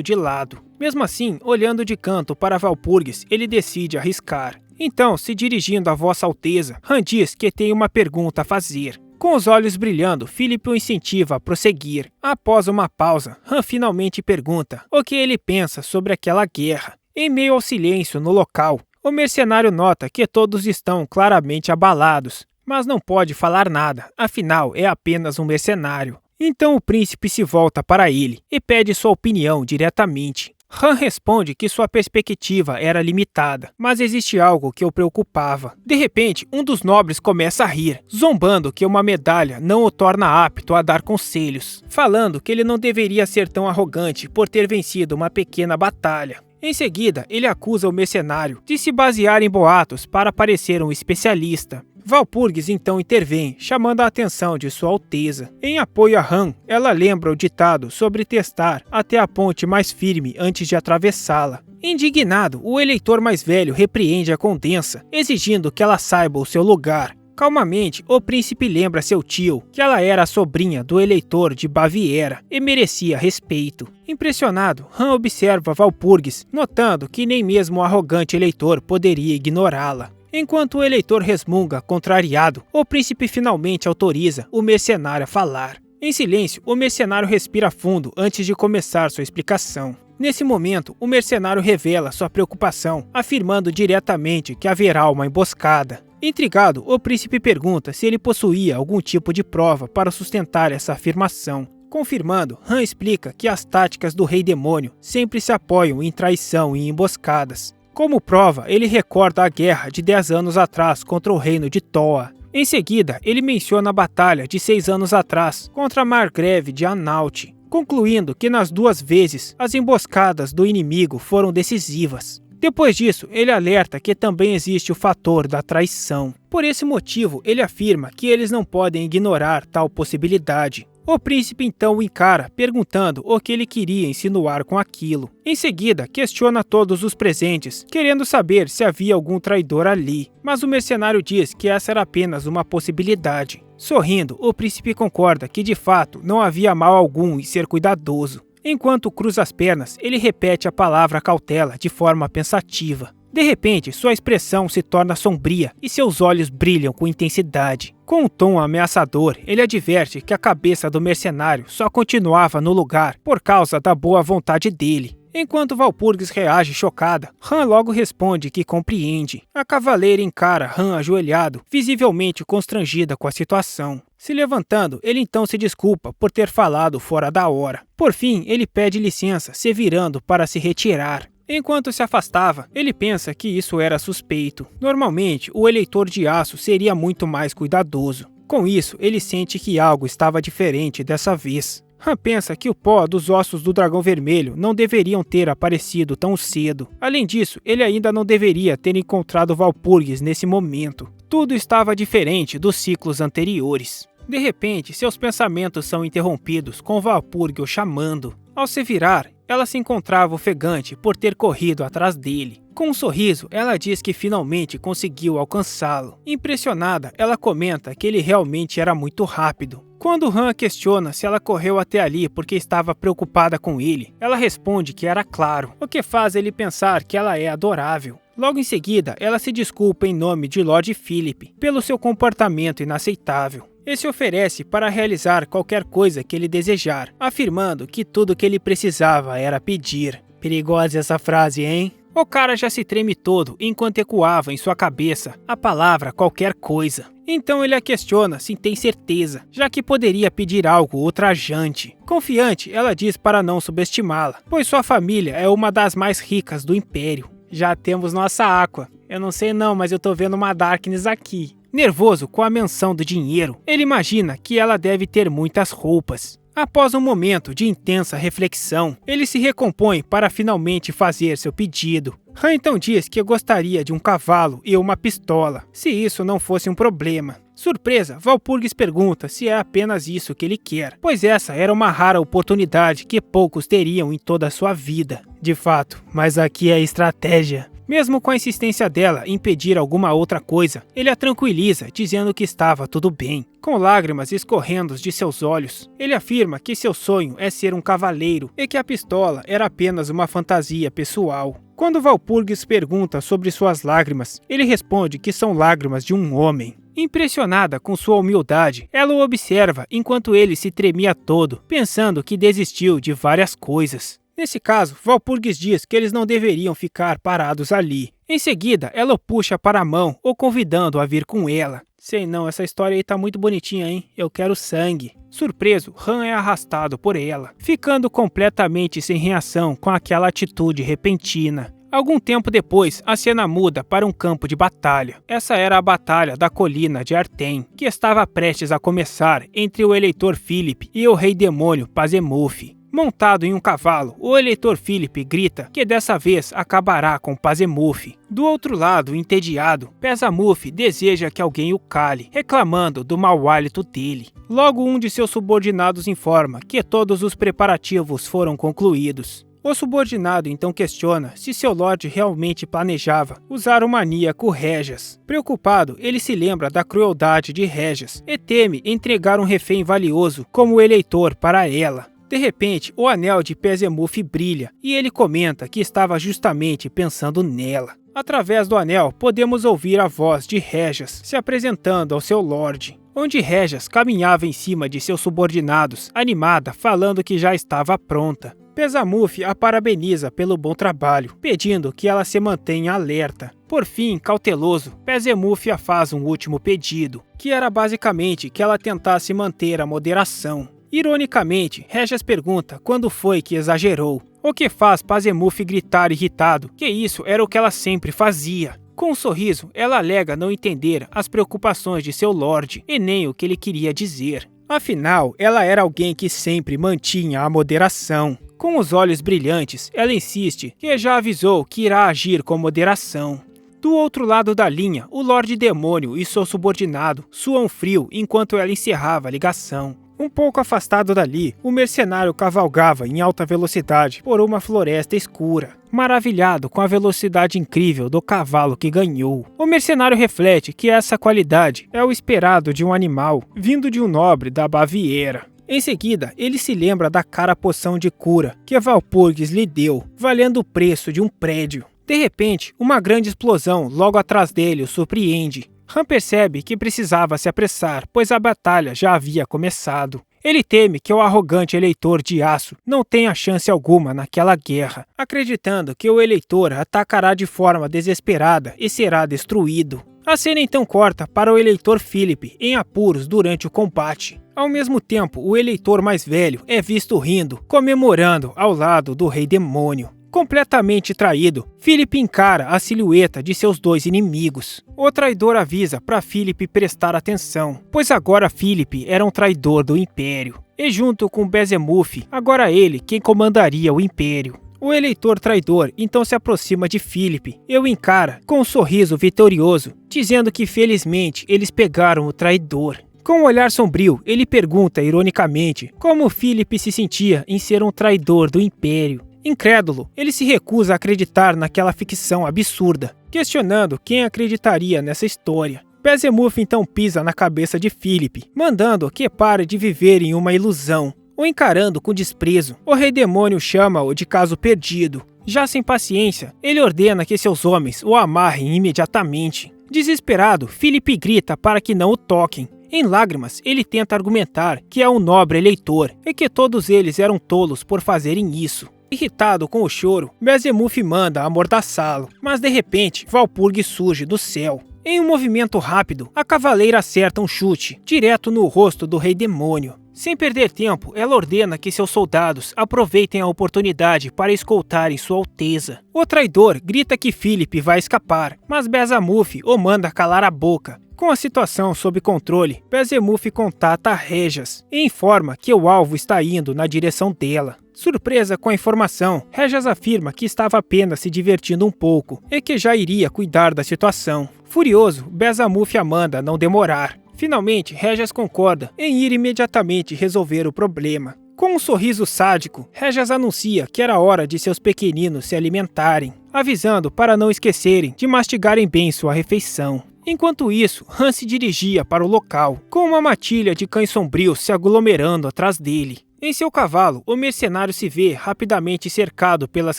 de lado. Mesmo assim, olhando de canto para Walpurgis, ele decide arriscar. Então, se dirigindo a Vossa Alteza, Han diz que tem uma pergunta a fazer. Com os olhos brilhando, Philip o incentiva a prosseguir. Após uma pausa, Han finalmente pergunta o que ele pensa sobre aquela guerra. Em meio ao silêncio no local, o mercenário nota que todos estão claramente abalados, mas não pode falar nada, afinal é apenas um mercenário. Então o príncipe se volta para ele e pede sua opinião diretamente. Han responde que sua perspectiva era limitada, mas existe algo que o preocupava. De repente, um dos nobres começa a rir, zombando que uma medalha não o torna apto a dar conselhos, falando que ele não deveria ser tão arrogante por ter vencido uma pequena batalha. Em seguida, ele acusa o mercenário de se basear em boatos para parecer um especialista. Walpurgis então intervém, chamando a atenção de Sua Alteza. Em apoio a Han, ela lembra o ditado sobre testar até a ponte mais firme antes de atravessá-la. Indignado, o eleitor mais velho repreende a condensa, exigindo que ela saiba o seu lugar. Calmamente, o príncipe lembra seu tio que ela era a sobrinha do eleitor de Baviera e merecia respeito. Impressionado, Han observa Walpurgis, notando que nem mesmo o arrogante eleitor poderia ignorá-la. Enquanto o eleitor resmunga, contrariado, o príncipe finalmente autoriza o mercenário a falar. Em silêncio, o mercenário respira fundo antes de começar sua explicação. Nesse momento, o mercenário revela sua preocupação, afirmando diretamente que haverá uma emboscada. Intrigado, o príncipe pergunta se ele possuía algum tipo de prova para sustentar essa afirmação. Confirmando, Han explica que as táticas do Rei Demônio sempre se apoiam em traição e emboscadas. Como prova, ele recorda a guerra de 10 anos atrás contra o reino de Toa. Em seguida, ele menciona a batalha de 6 anos atrás contra a Margrave de Anhalt, concluindo que nas duas vezes as emboscadas do inimigo foram decisivas. Depois disso, ele alerta que também existe o fator da traição. Por esse motivo, ele afirma que eles não podem ignorar tal possibilidade. O príncipe então o encara, perguntando o que ele queria insinuar com aquilo. Em seguida, questiona todos os presentes, querendo saber se havia algum traidor ali. Mas o mercenário diz que essa era apenas uma possibilidade. Sorrindo, o príncipe concorda que de fato não havia mal algum em ser cuidadoso. Enquanto cruza as pernas, ele repete a palavra cautela de forma pensativa. De repente, sua expressão se torna sombria e seus olhos brilham com intensidade. Com um tom ameaçador, ele adverte que a cabeça do mercenário só continuava no lugar por causa da boa vontade dele. Enquanto Walpurgis reage chocada, Han logo responde que compreende. A cavaleira encara Han ajoelhado, visivelmente constrangida com a situação. Se levantando, ele então se desculpa por ter falado fora da hora. Por fim, ele pede licença, se virando para se retirar. Enquanto se afastava, ele pensa que isso era suspeito. Normalmente, o eleitor de aço seria muito mais cuidadoso. Com isso, ele sente que algo estava diferente dessa vez. Han pensa que o pó dos ossos do dragão vermelho não deveriam ter aparecido tão cedo. Além disso, ele ainda não deveria ter encontrado Walpurgis nesse momento. Tudo estava diferente dos ciclos anteriores. De repente, seus pensamentos são interrompidos com Walpurgis o chamando. Ao se virar, ela se encontrava ofegante por ter corrido atrás dele. Com um sorriso, ela diz que finalmente conseguiu alcançá-lo. Impressionada, ela comenta que ele realmente era muito rápido. Quando Han questiona se ela correu até ali porque estava preocupada com ele, ela responde que era claro, o que faz ele pensar que ela é adorável. Logo em seguida, ela se desculpa em nome de Lord Philip pelo seu comportamento inaceitável. Ele se oferece para realizar qualquer coisa que ele desejar, afirmando que tudo que ele precisava era pedir. Perigosa essa frase, hein? O cara já se treme todo enquanto ecoava em sua cabeça a palavra qualquer coisa. Então ele a questiona se tem certeza, já que poderia pedir algo ultrajante. Confiante, ela diz para não subestimá-la, pois sua família é uma das mais ricas do Império. Já temos nossa Aqua. Eu não sei não, mas eu tô vendo uma Darkness aqui. Nervoso com a menção do dinheiro, ele imagina que ela deve ter muitas roupas. Após um momento de intensa reflexão, ele se recompõe para finalmente fazer seu pedido. Han então diz que gostaria de um cavalo e uma pistola, se isso não fosse um problema. Surpresa, Walpurgis pergunta se é apenas isso que ele quer, pois essa era uma rara oportunidade que poucos teriam em toda a sua vida. De fato, mas aqui é a estratégia. Mesmo com a insistência dela em pedir alguma outra coisa, ele a tranquiliza, dizendo que estava tudo bem. Com lágrimas escorrendo de seus olhos, ele afirma que seu sonho é ser um cavaleiro e que a pistola era apenas uma fantasia pessoal. Quando Walpurgis pergunta sobre suas lágrimas, ele responde que são lágrimas de um homem. Impressionada com sua humildade, ela o observa enquanto ele se tremia todo, pensando que desistiu de várias coisas. Nesse caso, Walpurgis diz que eles não deveriam ficar parados ali. Em seguida, ela o puxa para a mão, o convidando a vir com ela. Sei não, essa história aí tá muito bonitinha, hein? Eu quero sangue. Surpreso, Han é arrastado por ela, ficando completamente sem reação com aquela atitude repentina. Algum tempo depois, a cena muda para um campo de batalha. Essa era a Batalha da Colina de Artém, que estava prestes a começar entre o eleitor Philip e o rei demônio Pazemuth. Montado em um cavalo, o eleitor Philip grita que dessa vez acabará com Pazemuth. Do outro lado, entediado, Pazemuth deseja que alguém o cale, reclamando do mau hálito dele. Logo, um de seus subordinados informa que todos os preparativos foram concluídos. O subordinado então questiona se seu lorde realmente planejava usar o maníaco Régias. Preocupado, ele se lembra da crueldade de Régias e teme entregar um refém valioso como eleitor para ela. De repente, o anel de Pazemuth brilha e ele comenta que estava justamente pensando nela. Através do anel, podemos ouvir a voz de Régias se apresentando ao seu lorde, onde Régias caminhava em cima de seus subordinados, animada, falando que já estava pronta. Pazemuth a parabeniza pelo bom trabalho, pedindo que ela se mantenha alerta. Por fim, cauteloso, Pazemuth a faz um último pedido, que era basicamente que ela tentasse manter a moderação. Ironicamente, Régias pergunta quando foi que exagerou, o que faz Pazemuth gritar irritado que isso era o que ela sempre fazia. Com um sorriso, ela alega não entender as preocupações de seu lorde e nem o que ele queria dizer. Afinal, ela era alguém que sempre mantinha a moderação. Com os olhos brilhantes, ela insiste que já avisou que irá agir com moderação. Do outro lado da linha, o Lorde Demônio e seu subordinado suam frio enquanto ela encerrava a ligação. Um pouco afastado dali, o mercenário cavalgava em alta velocidade por uma floresta escura, maravilhado com a velocidade incrível do cavalo que ganhou. O mercenário reflete que essa qualidade é o esperado de um animal vindo de um nobre da Baviera. Em seguida, ele se lembra da cara poção de cura que Walpurgis lhe deu, valendo o preço de um prédio. De repente, uma grande explosão logo atrás dele o surpreende. Han percebe que precisava se apressar, pois a batalha já havia começado. Ele teme que o arrogante eleitor de aço não tenha chance alguma naquela guerra, acreditando que o eleitor atacará de forma desesperada e será destruído. A cena então corta para o eleitor Philip em apuros durante o combate. Ao mesmo tempo, o eleitor mais velho é visto rindo, comemorando ao lado do rei demônio. Completamente traído, Philip encara a silhueta de seus dois inimigos. O traidor avisa para Philip prestar atenção, pois agora Philip era um traidor do Império. E junto com Pazemuth, agora ele quem comandaria o Império. O eleitor traidor então se aproxima de Philip e o encara com um sorriso vitorioso, dizendo que felizmente eles pegaram o traidor. Com um olhar sombrio, ele pergunta ironicamente como Philip se sentia em ser um traidor do Império. Incrédulo, ele se recusa a acreditar naquela ficção absurda, questionando quem acreditaria nessa história. Pazemuth então pisa na cabeça de Philip, mandando que pare de viver em uma ilusão. O encarando com desprezo, o rei demônio chama-o de caso perdido. Já sem paciência, ele ordena que seus homens o amarrem imediatamente. Desesperado, Philip grita para que não o toquem. Em lágrimas, ele tenta argumentar que é um nobre eleitor e que todos eles eram tolos por fazerem isso. Irritado com o choro, Pazemuth manda amordaçá-lo, mas de repente, Walpurgis surge do céu. Em um movimento rápido, a cavaleira acerta um chute, direto no rosto do rei demônio. Sem perder tempo, ela ordena que seus soldados aproveitem a oportunidade para escoltarem Sua Alteza. O traidor grita que Philip vai escapar, mas Pazemuth o manda calar a boca, Com a situação sob controle, Bezemuth contata Régias e informa que o alvo está indo na direção dela. Surpresa com a informação, Régias afirma que estava apenas se divertindo um pouco e que já iria cuidar da situação. Furioso, Bezemuth a manda não demorar. Finalmente, Régias concorda em ir imediatamente resolver o problema. Com um sorriso sádico, Régias anuncia que era hora de seus pequeninos se alimentarem, avisando para não esquecerem de mastigarem bem sua refeição. Enquanto isso, Han se dirigia para o local, com uma matilha de cães sombrios se aglomerando atrás dele. Em seu cavalo, o mercenário se vê rapidamente cercado pelas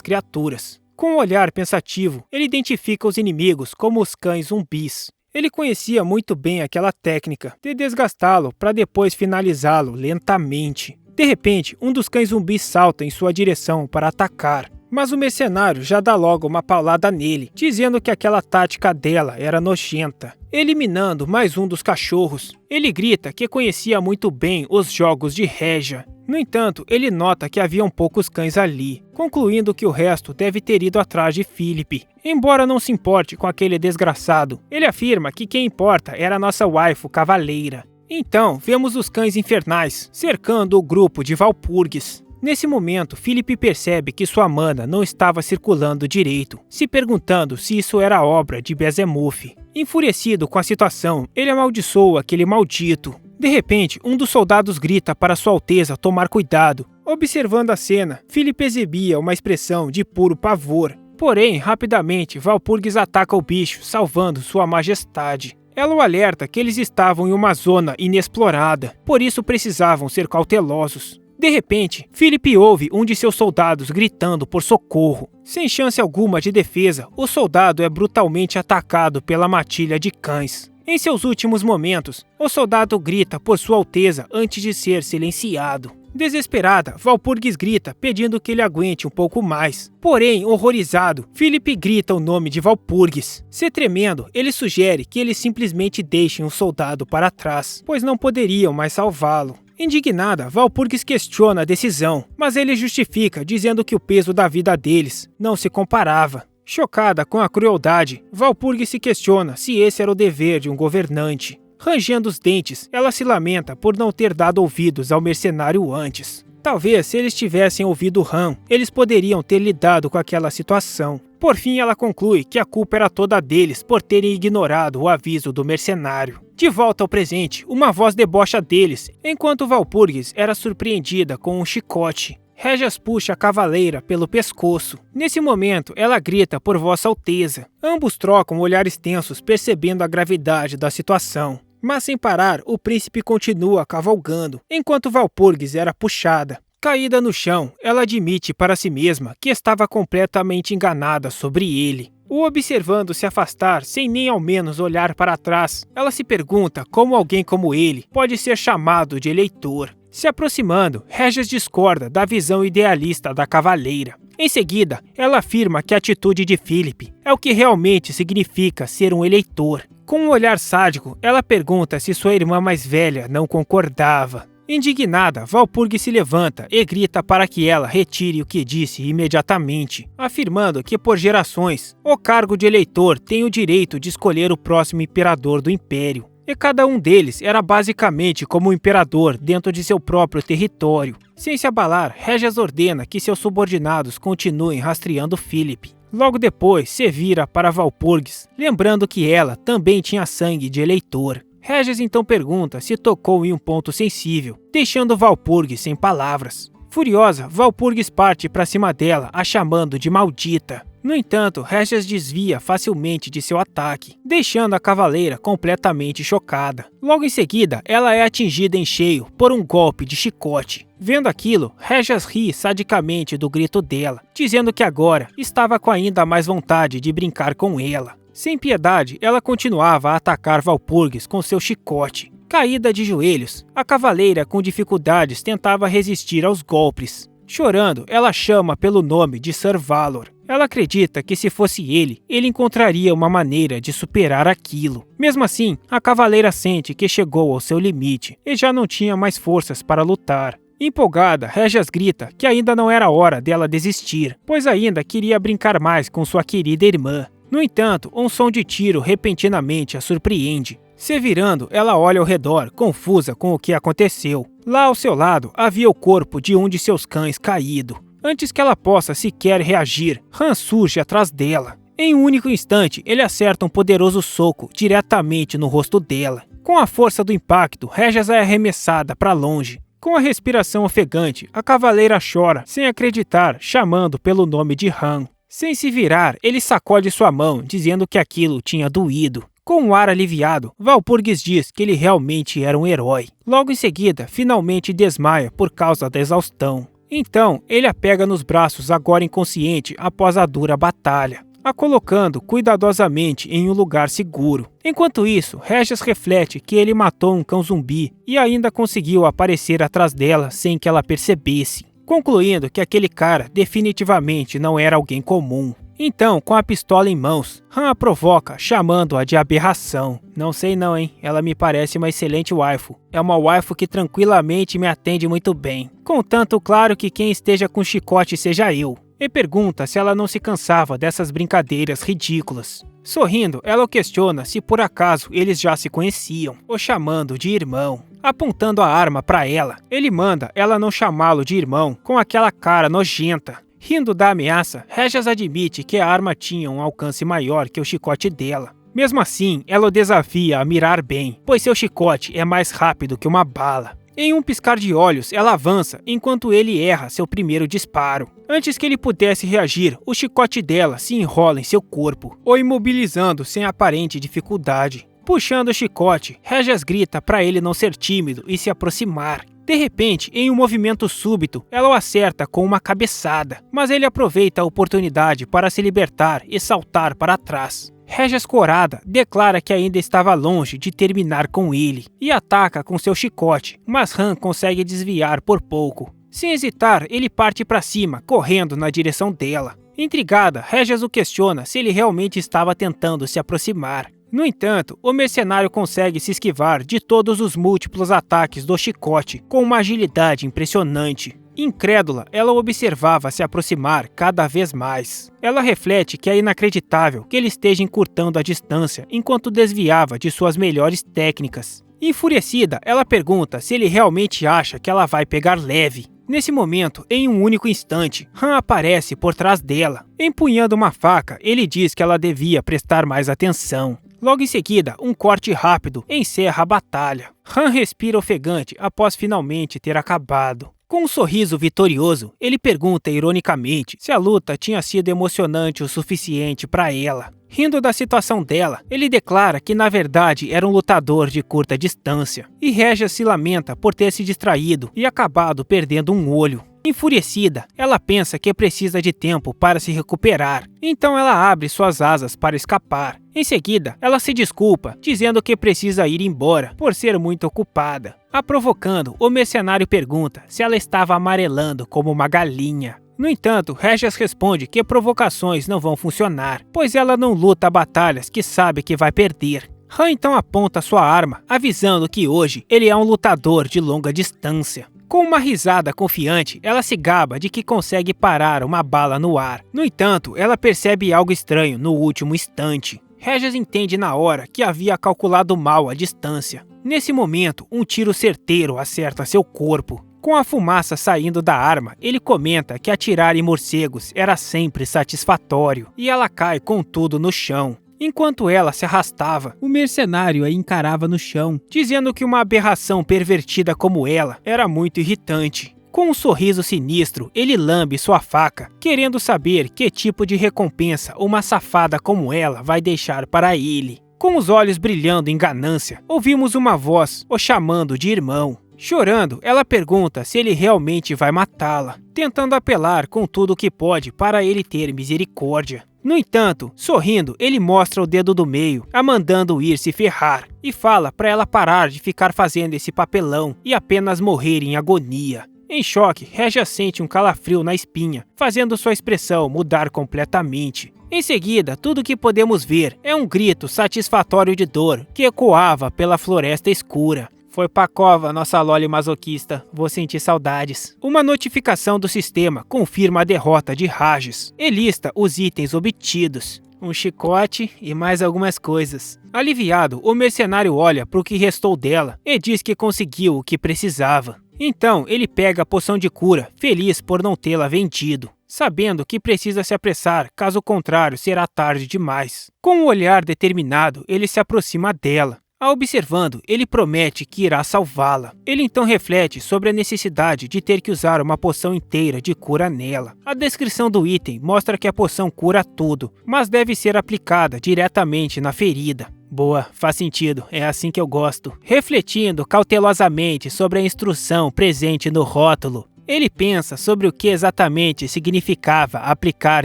criaturas. Com um olhar pensativo, ele identifica os inimigos como os cães zumbis. Ele conhecia muito bem aquela técnica de desgastá-lo para depois finalizá-lo lentamente. De repente, um dos cães zumbis salta em sua direção para atacar, mas o mercenário já dá logo uma paulada nele, dizendo que aquela tática dela era nojenta. Eliminando mais um dos cachorros, ele grita que conhecia muito bem os jogos de Régia. No entanto, ele nota que haviam poucos cães ali, concluindo que o resto deve ter ido atrás de Philip. Embora não se importe com aquele desgraçado, ele afirma que quem importa era nossa waifu cavaleira. Então, vemos os cães infernais cercando o grupo de Walpurgis. Nesse momento, Philip percebe que sua mana não estava circulando direito, se perguntando se isso era obra de Bezemuth. Enfurecido com a situação, ele amaldiçoa aquele maldito. De repente, um dos soldados grita para Sua Alteza tomar cuidado. Observando a cena, Philip exibia uma expressão de puro pavor. Porém, rapidamente, Walpurgis ataca o bicho, salvando Sua Majestade. Ela o alerta que eles estavam em uma zona inexplorada, por isso precisavam ser cautelosos. De repente, Philip ouve um de seus soldados gritando por socorro. Sem chance alguma de defesa, o soldado é brutalmente atacado pela matilha de cães. Em seus últimos momentos, o soldado grita por Sua Alteza antes de ser silenciado. Desesperada, Walpurgis grita pedindo que ele aguente um pouco mais. Porém, horrorizado, Philip grita o nome de Walpurgis. Se tremendo, ele sugere que eles simplesmente deixem o soldado para trás, pois não poderiam mais salvá-lo. Indignada, Walpurgis questiona a decisão, mas ele justifica dizendo que o peso da vida deles não se comparava. Chocada com a crueldade, Walpurgis se questiona se esse era o dever de um governante. Rangendo os dentes, ela se lamenta por não ter dado ouvidos ao mercenário antes. Talvez, se eles tivessem ouvido Han, eles poderiam ter lidado com aquela situação. Por fim, ela conclui que a culpa era toda deles por terem ignorado o aviso do mercenário. De volta ao presente, uma voz debocha deles, enquanto Walpurgis era surpreendida com um chicote. Régias puxa a cavaleira pelo pescoço. Nesse momento, ela grita por Vossa Alteza. Ambos trocam olhares tensos, percebendo a gravidade da situação. Mas sem parar, o príncipe continua cavalgando, enquanto Walpurgis era puxada. Caída no chão, ela admite para si mesma que estava completamente enganada sobre ele. O observando se afastar sem nem ao menos olhar para trás, ela se pergunta como alguém como ele pode ser chamado de eleitor. Se aproximando, Régias discorda da visão idealista da cavaleira. Em seguida, ela afirma que a atitude de Philip é o que realmente significa ser um eleitor. Com um olhar sádico, ela pergunta se sua irmã mais velha não concordava. Indignada, Walpurgis se levanta e grita para que ela retire o que disse imediatamente, afirmando que por gerações, o cargo de eleitor tem o direito de escolher o próximo imperador do império. E cada um deles era basicamente como um imperador dentro de seu próprio território. Sem se abalar, Régias ordena que seus subordinados continuem rastreando Philip. Logo depois, se vira para Walpurgis, lembrando que ela também tinha sangue de eleitor. Régias então pergunta se tocou em um ponto sensível, deixando Walpurgis sem palavras. Furiosa, Walpurgis parte para cima dela, a chamando de maldita. No entanto, Régias desvia facilmente de seu ataque, deixando a cavaleira completamente chocada. Logo em seguida, ela é atingida em cheio por um golpe de chicote. Vendo aquilo, Régias ri sadicamente do grito dela, dizendo que agora estava com ainda mais vontade de brincar com ela. Sem piedade, ela continuava a atacar Walpurgis com seu chicote. Caída de joelhos, a cavaleira com dificuldades tentava resistir aos golpes. Chorando, ela chama pelo nome de Sir Valor. Ela acredita que se fosse ele encontraria uma maneira de superar aquilo. Mesmo assim, a cavaleira sente que chegou ao seu limite e já não tinha mais forças para lutar. Empolgada, Régias grita que ainda não era hora dela desistir, pois ainda queria brincar mais com sua querida irmã. No entanto, um som de tiro repentinamente a surpreende. Se virando, ela olha ao redor, confusa com o que aconteceu. Lá ao seu lado, havia o corpo de um de seus cães caído. Antes que ela possa sequer reagir, Han surge atrás dela. Em um único instante, ele acerta um poderoso soco diretamente no rosto dela. Com a força do impacto, Régias é arremessada para longe. Com a respiração ofegante, a cavaleira chora, sem acreditar, chamando pelo nome de Han. Sem se virar, ele sacode sua mão, dizendo que aquilo tinha doído. Com um ar aliviado, Walpurgis diz que ele realmente era um herói. Logo em seguida, finalmente desmaia por causa da exaustão. Então, ele a pega nos braços, agora inconsciente após a dura batalha, a colocando cuidadosamente em um lugar seguro. Enquanto isso, Régias reflete que ele matou um cão zumbi e ainda conseguiu aparecer atrás dela sem que ela percebesse, concluindo que aquele cara definitivamente não era alguém comum. Então, com a pistola em mãos, Han a provoca, chamando-a de aberração. Não sei não, hein? Ela me parece uma excelente waifu. É uma waifu que tranquilamente me atende muito bem. Contanto, claro que quem esteja com chicote seja eu. E pergunta se ela não se cansava dessas brincadeiras ridículas. Sorrindo, ela o questiona se por acaso eles já se conheciam, o chamando de irmão. Apontando a arma para ela, ele manda ela não chamá-lo de irmão com aquela cara nojenta. Rindo da ameaça, Régias admite que a arma tinha um alcance maior que o chicote dela. Mesmo assim, ela o desafia a mirar bem, pois seu chicote é mais rápido que uma bala. Em um piscar de olhos, ela avança, enquanto ele erra seu primeiro disparo. Antes que ele pudesse reagir, o chicote dela se enrola em seu corpo, o imobilizando sem aparente dificuldade. Puxando o chicote, Régias grita para ele não ser tímido e se aproximar. De repente, em um movimento súbito, ela o acerta com uma cabeçada, mas ele aproveita a oportunidade para se libertar e saltar para trás. Régias corada declara que ainda estava longe de terminar com ele e ataca com seu chicote, mas Han consegue desviar por pouco. Sem hesitar, ele parte para cima, correndo na direção dela. Intrigada, Régias o questiona se ele realmente estava tentando se aproximar. No entanto, o mercenário consegue se esquivar de todos os múltiplos ataques do chicote com uma agilidade impressionante. Incrédula, ela o observava se aproximar cada vez mais. Ela reflete que é inacreditável que ele esteja encurtando a distância enquanto desviava de suas melhores técnicas. Enfurecida, ela pergunta se ele realmente acha que ela vai pegar leve. Nesse momento, em um único instante, Han aparece por trás dela. Empunhando uma faca, ele diz que ela devia prestar mais atenção. Logo em seguida, um corte rápido encerra a batalha. Han respira ofegante após finalmente ter acabado. Com um sorriso vitorioso, ele pergunta ironicamente se a luta tinha sido emocionante o suficiente para ela. Rindo da situação dela, ele declara que na verdade era um lutador de curta distância, e Régias se lamenta por ter se distraído e acabado perdendo um olho. Enfurecida, ela pensa que precisa de tempo para se recuperar, então ela abre suas asas para escapar. Em seguida, ela se desculpa, dizendo que precisa ir embora por ser muito ocupada. A provocando, o mercenário pergunta se ela estava amarelando como uma galinha. No entanto, Régias responde que provocações não vão funcionar, pois ela não luta batalhas que sabe que vai perder. Han então aponta sua arma, avisando que hoje ele é um lutador de longa distância. Com uma risada confiante, ela se gaba de que consegue parar uma bala no ar. No entanto, ela percebe algo estranho no último instante. Régias entende na hora que havia calculado mal a distância. Nesse momento, um tiro certeiro acerta seu corpo. Com a fumaça saindo da arma, ele comenta que atirar em morcegos era sempre satisfatório, e ela cai com tudo no chão. Enquanto ela se arrastava, o mercenário a encarava no chão, dizendo que uma aberração pervertida como ela era muito irritante. Com um sorriso sinistro, ele lambe sua faca, querendo saber que tipo de recompensa uma safada como ela vai deixar para ele. Com os olhos brilhando em ganância, ouvimos uma voz o chamando de irmão. Chorando, ela pergunta se ele realmente vai matá-la, tentando apelar com tudo o que pode para ele ter misericórdia. No entanto, sorrindo, ele mostra o dedo do meio, a mandando ir se ferrar, e fala para ela parar de ficar fazendo esse papelão e apenas morrer em agonia. Em choque, Régias sente um calafrio na espinha, fazendo sua expressão mudar completamente. Em seguida, tudo o que podemos ver é um grito satisfatório de dor que ecoava pela floresta escura. Foi pra cova, nossa loli masoquista. Vou sentir saudades. Uma notificação do sistema confirma a derrota de Rages e lista os itens obtidos. um chicote e mais algumas coisas. Aliviado, o mercenário olha para o que restou dela e diz que conseguiu o que precisava. Então, ele pega a poção de cura, feliz por não tê-la vendido, sabendo que precisa se apressar, caso contrário será tarde demais. Com um olhar determinado, ele se aproxima dela. A observando, ele promete que irá salvá-la. Ele então reflete sobre a necessidade de ter que usar uma poção inteira de cura nela. A descrição do item mostra que a poção cura tudo, mas deve ser aplicada diretamente na ferida. Boa, faz sentido, é assim que eu gosto. Refletindo cautelosamente sobre a instrução presente no rótulo, ele pensa sobre o que exatamente significava aplicar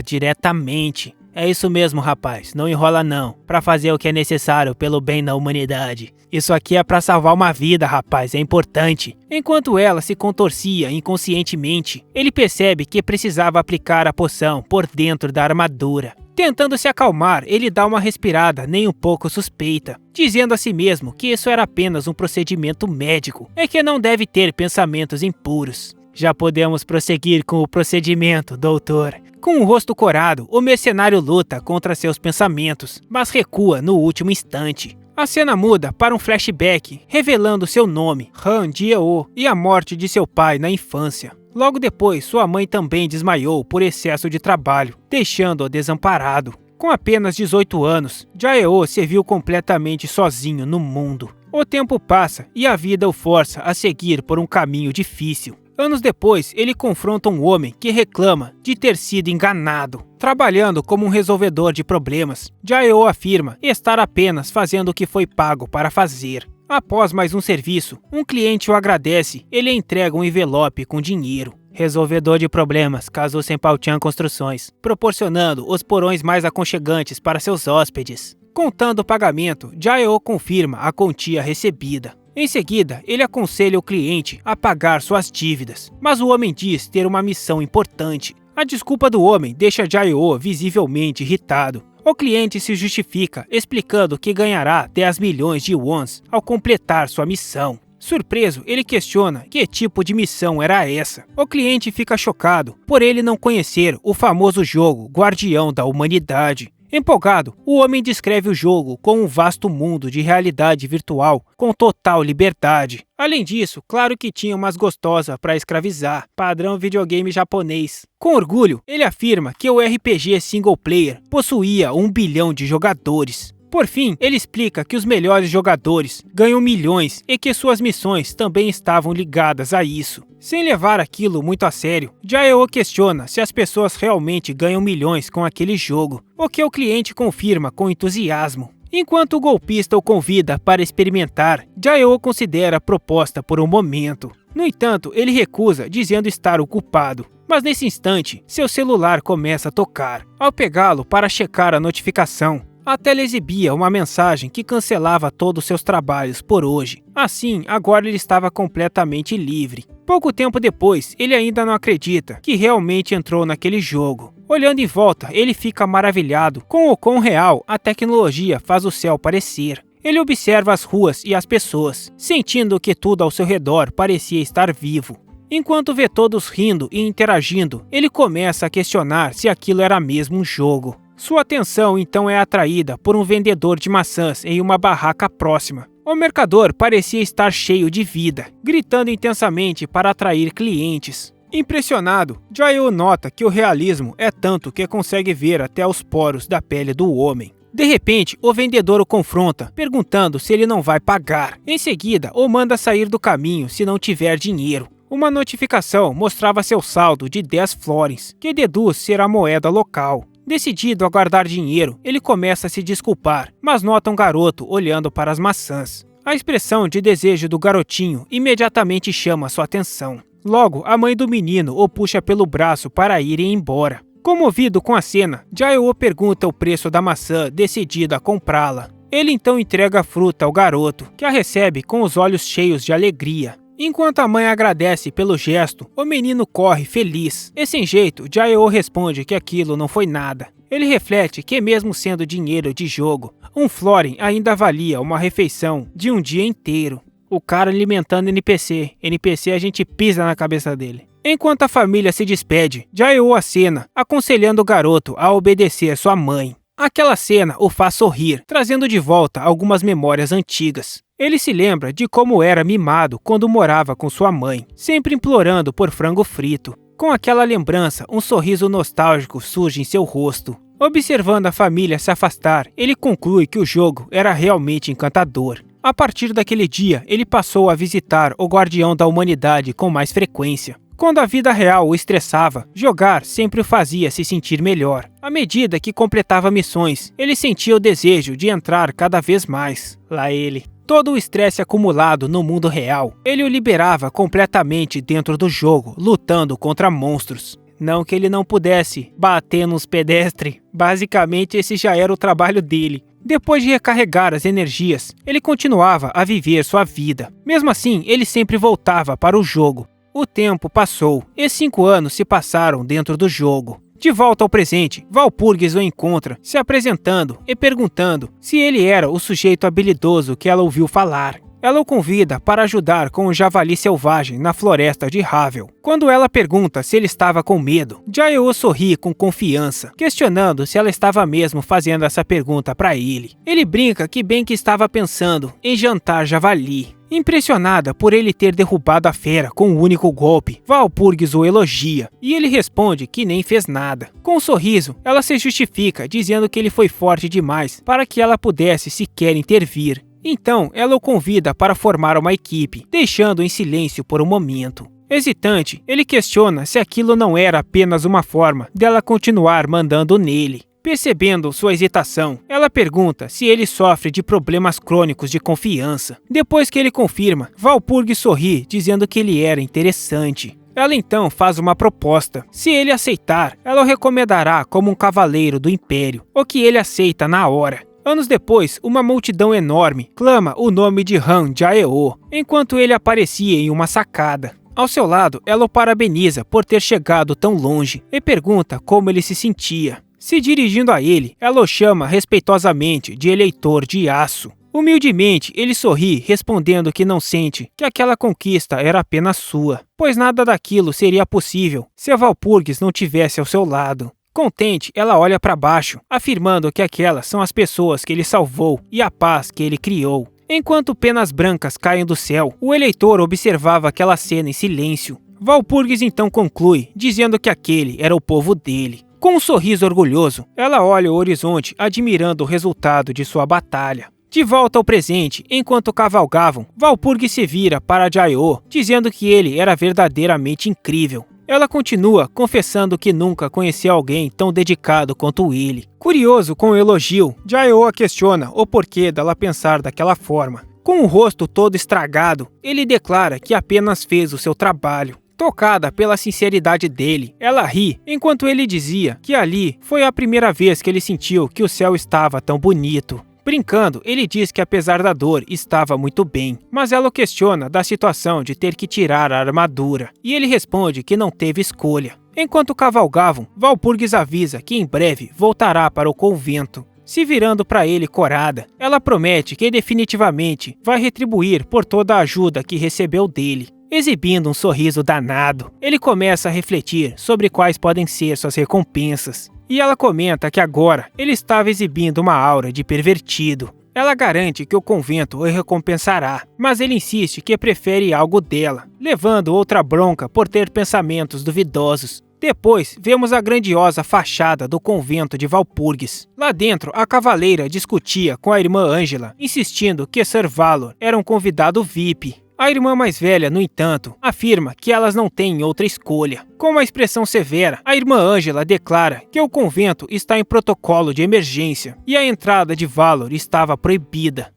diretamente. É isso mesmo, rapaz, não enrola não, pra fazer o que é necessário pelo bem da humanidade. Isso aqui é pra salvar uma vida, rapaz, é importante. Enquanto ela se contorcia inconscientemente, ele percebe que precisava aplicar a poção por dentro da armadura. Tentando se acalmar, ele dá uma respirada nem um pouco suspeita, dizendo a si mesmo que isso era apenas um procedimento médico e que não deve ter pensamentos impuros. Já podemos prosseguir com o procedimento, doutor. Com o rosto corado, o mercenário luta contra seus pensamentos, mas recua no último instante. A cena muda para um flashback, revelando seu nome, Han Jieo, e a morte de seu pai na infância. Logo depois, sua mãe também desmaiou por excesso de trabalho, deixando-o desamparado. Com apenas 18 anos, Jaeo se viu completamente sozinho no mundo. O tempo passa e a vida o força a seguir por um caminho difícil. Anos depois, ele confronta um homem que reclama de ter sido enganado. Trabalhando como um resolvedor de problemas, Jaeo afirma estar apenas fazendo o que foi pago para fazer. Após mais um serviço, um cliente o agradece, ele entrega um envelope com dinheiro. Resolvedor de problemas, Kazu Senpal-chan Construções, proporcionando os porões mais aconchegantes para seus hóspedes. Contando o pagamento, Jaeo confirma a quantia recebida. Em seguida, ele aconselha o cliente a pagar suas dívidas, mas o homem diz ter uma missão importante. A desculpa do homem deixa Jaeo visivelmente irritado. O cliente se justifica, explicando que ganhará 10 milhões de wons ao completar sua missão. Surpreso, ele questiona que tipo de missão era essa. O cliente fica chocado por ele não conhecer o famoso jogo Guardião da Humanidade. Empolgado, o homem descreve o jogo como um vasto mundo de realidade virtual com total liberdade. Além disso, claro que tinha umas gostosas para escravizar, padrão videogame japonês. Com orgulho, ele afirma que o RPG single player possuía 1 bilhão de jogadores. Por fim, ele explica que os melhores jogadores ganham milhões e que suas missões também estavam ligadas a isso. Sem levar aquilo muito a sério, Jaeo questiona se as pessoas realmente ganham milhões com aquele jogo, o que o cliente confirma com entusiasmo. Enquanto o golpista o convida para experimentar, Jaeo considera a proposta por um momento. No entanto, ele recusa, dizendo estar ocupado. Mas nesse instante, seu celular começa a tocar. Ao pegá-lo para checar a notificação, a tela exibia uma mensagem que cancelava todos seus trabalhos por hoje. Assim, agora ele estava completamente livre. Pouco tempo depois, ele ainda não acredita que realmente entrou naquele jogo. Olhando em volta, ele fica maravilhado com o quão real a tecnologia faz o céu parecer. Ele observa as ruas e as pessoas, sentindo que tudo ao seu redor parecia estar vivo. Enquanto vê todos rindo e interagindo, ele começa a questionar se aquilo era mesmo um jogo. Sua atenção então é atraída por um vendedor de maçãs em uma barraca próxima. O mercador parecia estar cheio de vida, gritando intensamente para atrair clientes. Impressionado, Jaeo nota que o realismo é tanto que consegue ver até os poros da pele do homem. De repente, o vendedor o confronta, perguntando se ele não vai pagar. Em seguida, o manda sair do caminho se não tiver dinheiro. Uma notificação mostrava seu saldo de 10 florins, que deduz ser a moeda local. Decidido a guardar dinheiro, ele começa a se desculpar, mas nota um garoto olhando para as maçãs. A expressão de desejo do garotinho imediatamente chama sua atenção. Logo, a mãe do menino o puxa pelo braço para irem embora. Comovido com a cena, Jaeo pergunta o preço da maçã, decidido a comprá-la. Ele então entrega a fruta ao garoto, que a recebe com os olhos cheios de alegria. Enquanto a mãe agradece pelo gesto, o menino corre feliz. E sem jeito, Jaeo responde que aquilo não foi nada. Ele reflete que mesmo sendo dinheiro de jogo, um florin ainda valia uma refeição de um dia inteiro. O cara alimentando NPC. NPC a gente pisa na cabeça dele. Enquanto a família se despede, Jaeo acena, aconselhando o garoto a obedecer sua mãe. Aquela cena o faz sorrir, trazendo de volta algumas memórias antigas. Ele se lembra de como era mimado quando morava com sua mãe, sempre implorando por frango frito. Com aquela lembrança, um sorriso nostálgico surge em seu rosto. Observando a família se afastar, ele conclui que o jogo era realmente encantador. A partir daquele dia, ele passou a visitar o Guardião da Humanidade com mais frequência. Quando a vida real o estressava, jogar sempre o fazia se sentir melhor. À medida que completava missões, ele sentia o desejo de entrar cada vez mais. Lá ele. Todo o estresse acumulado no mundo real, ele o liberava completamente dentro do jogo, lutando contra monstros. Não que ele não pudesse bater nos pedestres, basicamente esse já era o trabalho dele. Depois de recarregar as energias, ele continuava a viver sua vida. Mesmo assim, ele sempre voltava para o jogo. O tempo passou e 5 anos se passaram dentro do jogo. De volta ao presente, Walpurgis o encontra, se apresentando e perguntando se ele era o sujeito habilidoso que ela ouviu falar. Ela o convida para ajudar com o javali selvagem na floresta de Havel. Quando ela pergunta se ele estava com medo, Jaeou sorri com confiança, questionando se ela estava mesmo fazendo essa pergunta para ele. Ele brinca que bem que estava pensando em jantar javali. Impressionada por ele ter derrubado a fera com um único golpe, Walpurgis o elogia, e ele responde que nem fez nada. Com um sorriso, ela se justifica, dizendo que ele foi forte demais para que ela pudesse sequer intervir. Então, ela o convida para formar uma equipe, deixando em silêncio por um momento. Hesitante, ele questiona se aquilo não era apenas uma forma dela continuar mandando nele. Percebendo sua hesitação, ela pergunta se ele sofre de problemas crônicos de confiança. Depois que ele confirma, Walpurgis sorri, dizendo que ele era interessante. Ela então faz uma proposta. Se ele aceitar, ela o recomendará como um cavaleiro do Império, o que ele aceita na hora. Anos depois, uma multidão enorme clama o nome de Han Jaeou, enquanto ele aparecia em uma sacada. Ao seu lado, ela o parabeniza por ter chegado tão longe e pergunta como ele se sentia. Se dirigindo a ele, ela o chama respeitosamente de eleitor de aço. Humildemente, ele sorri, respondendo que não sente que aquela conquista era apenas sua, pois nada daquilo seria possível se Walpurgis não tivesse ao seu lado. Contente, ela olha para baixo, afirmando que aquelas são as pessoas que ele salvou e a paz que ele criou. Enquanto penas brancas caem do céu, o eleitor observava aquela cena em silêncio. Walpurgis então conclui, dizendo que aquele era o povo dele. Com um sorriso orgulhoso, ela olha o horizonte, admirando o resultado de sua batalha. De volta ao presente, enquanto cavalgavam, Walpurgis se vira para Jaeou, dizendo que ele era verdadeiramente incrível. Ela continua confessando que nunca conheceu alguém tão dedicado quanto ele. Curioso com o elogio, Jaeou a questiona o porquê dela pensar daquela forma. Com o rosto todo estragado, ele declara que apenas fez o seu trabalho. Tocada pela sinceridade dele, ela ri, enquanto ele dizia que ali foi a primeira vez que ele sentiu que o céu estava tão bonito. Brincando, ele diz que apesar da dor, estava muito bem, mas ela o questiona da situação de ter que tirar a armadura, e ele responde que não teve escolha. Enquanto cavalgavam, Walpurgis avisa que em breve voltará para o convento. Se virando para ele corada, ela promete que definitivamente vai retribuir por toda a ajuda que recebeu dele. Exibindo um sorriso danado, ele começa a refletir sobre quais podem ser suas recompensas. E ela comenta que agora ele estava exibindo uma aura de pervertido. Ela garante que o convento o recompensará, mas ele insiste que prefere algo dela, levando outra bronca por ter pensamentos duvidosos. Depois, vemos a grandiosa fachada do convento de Walpurgis. Lá dentro, a cavaleira discutia com a irmã Ângela, insistindo que Sir Valor era um convidado VIP. A irmã mais velha, no entanto, afirma que elas não têm outra escolha. Com uma expressão severa, a irmã Ângela declara que o convento está em protocolo de emergência e a entrada de Valor estava proibida.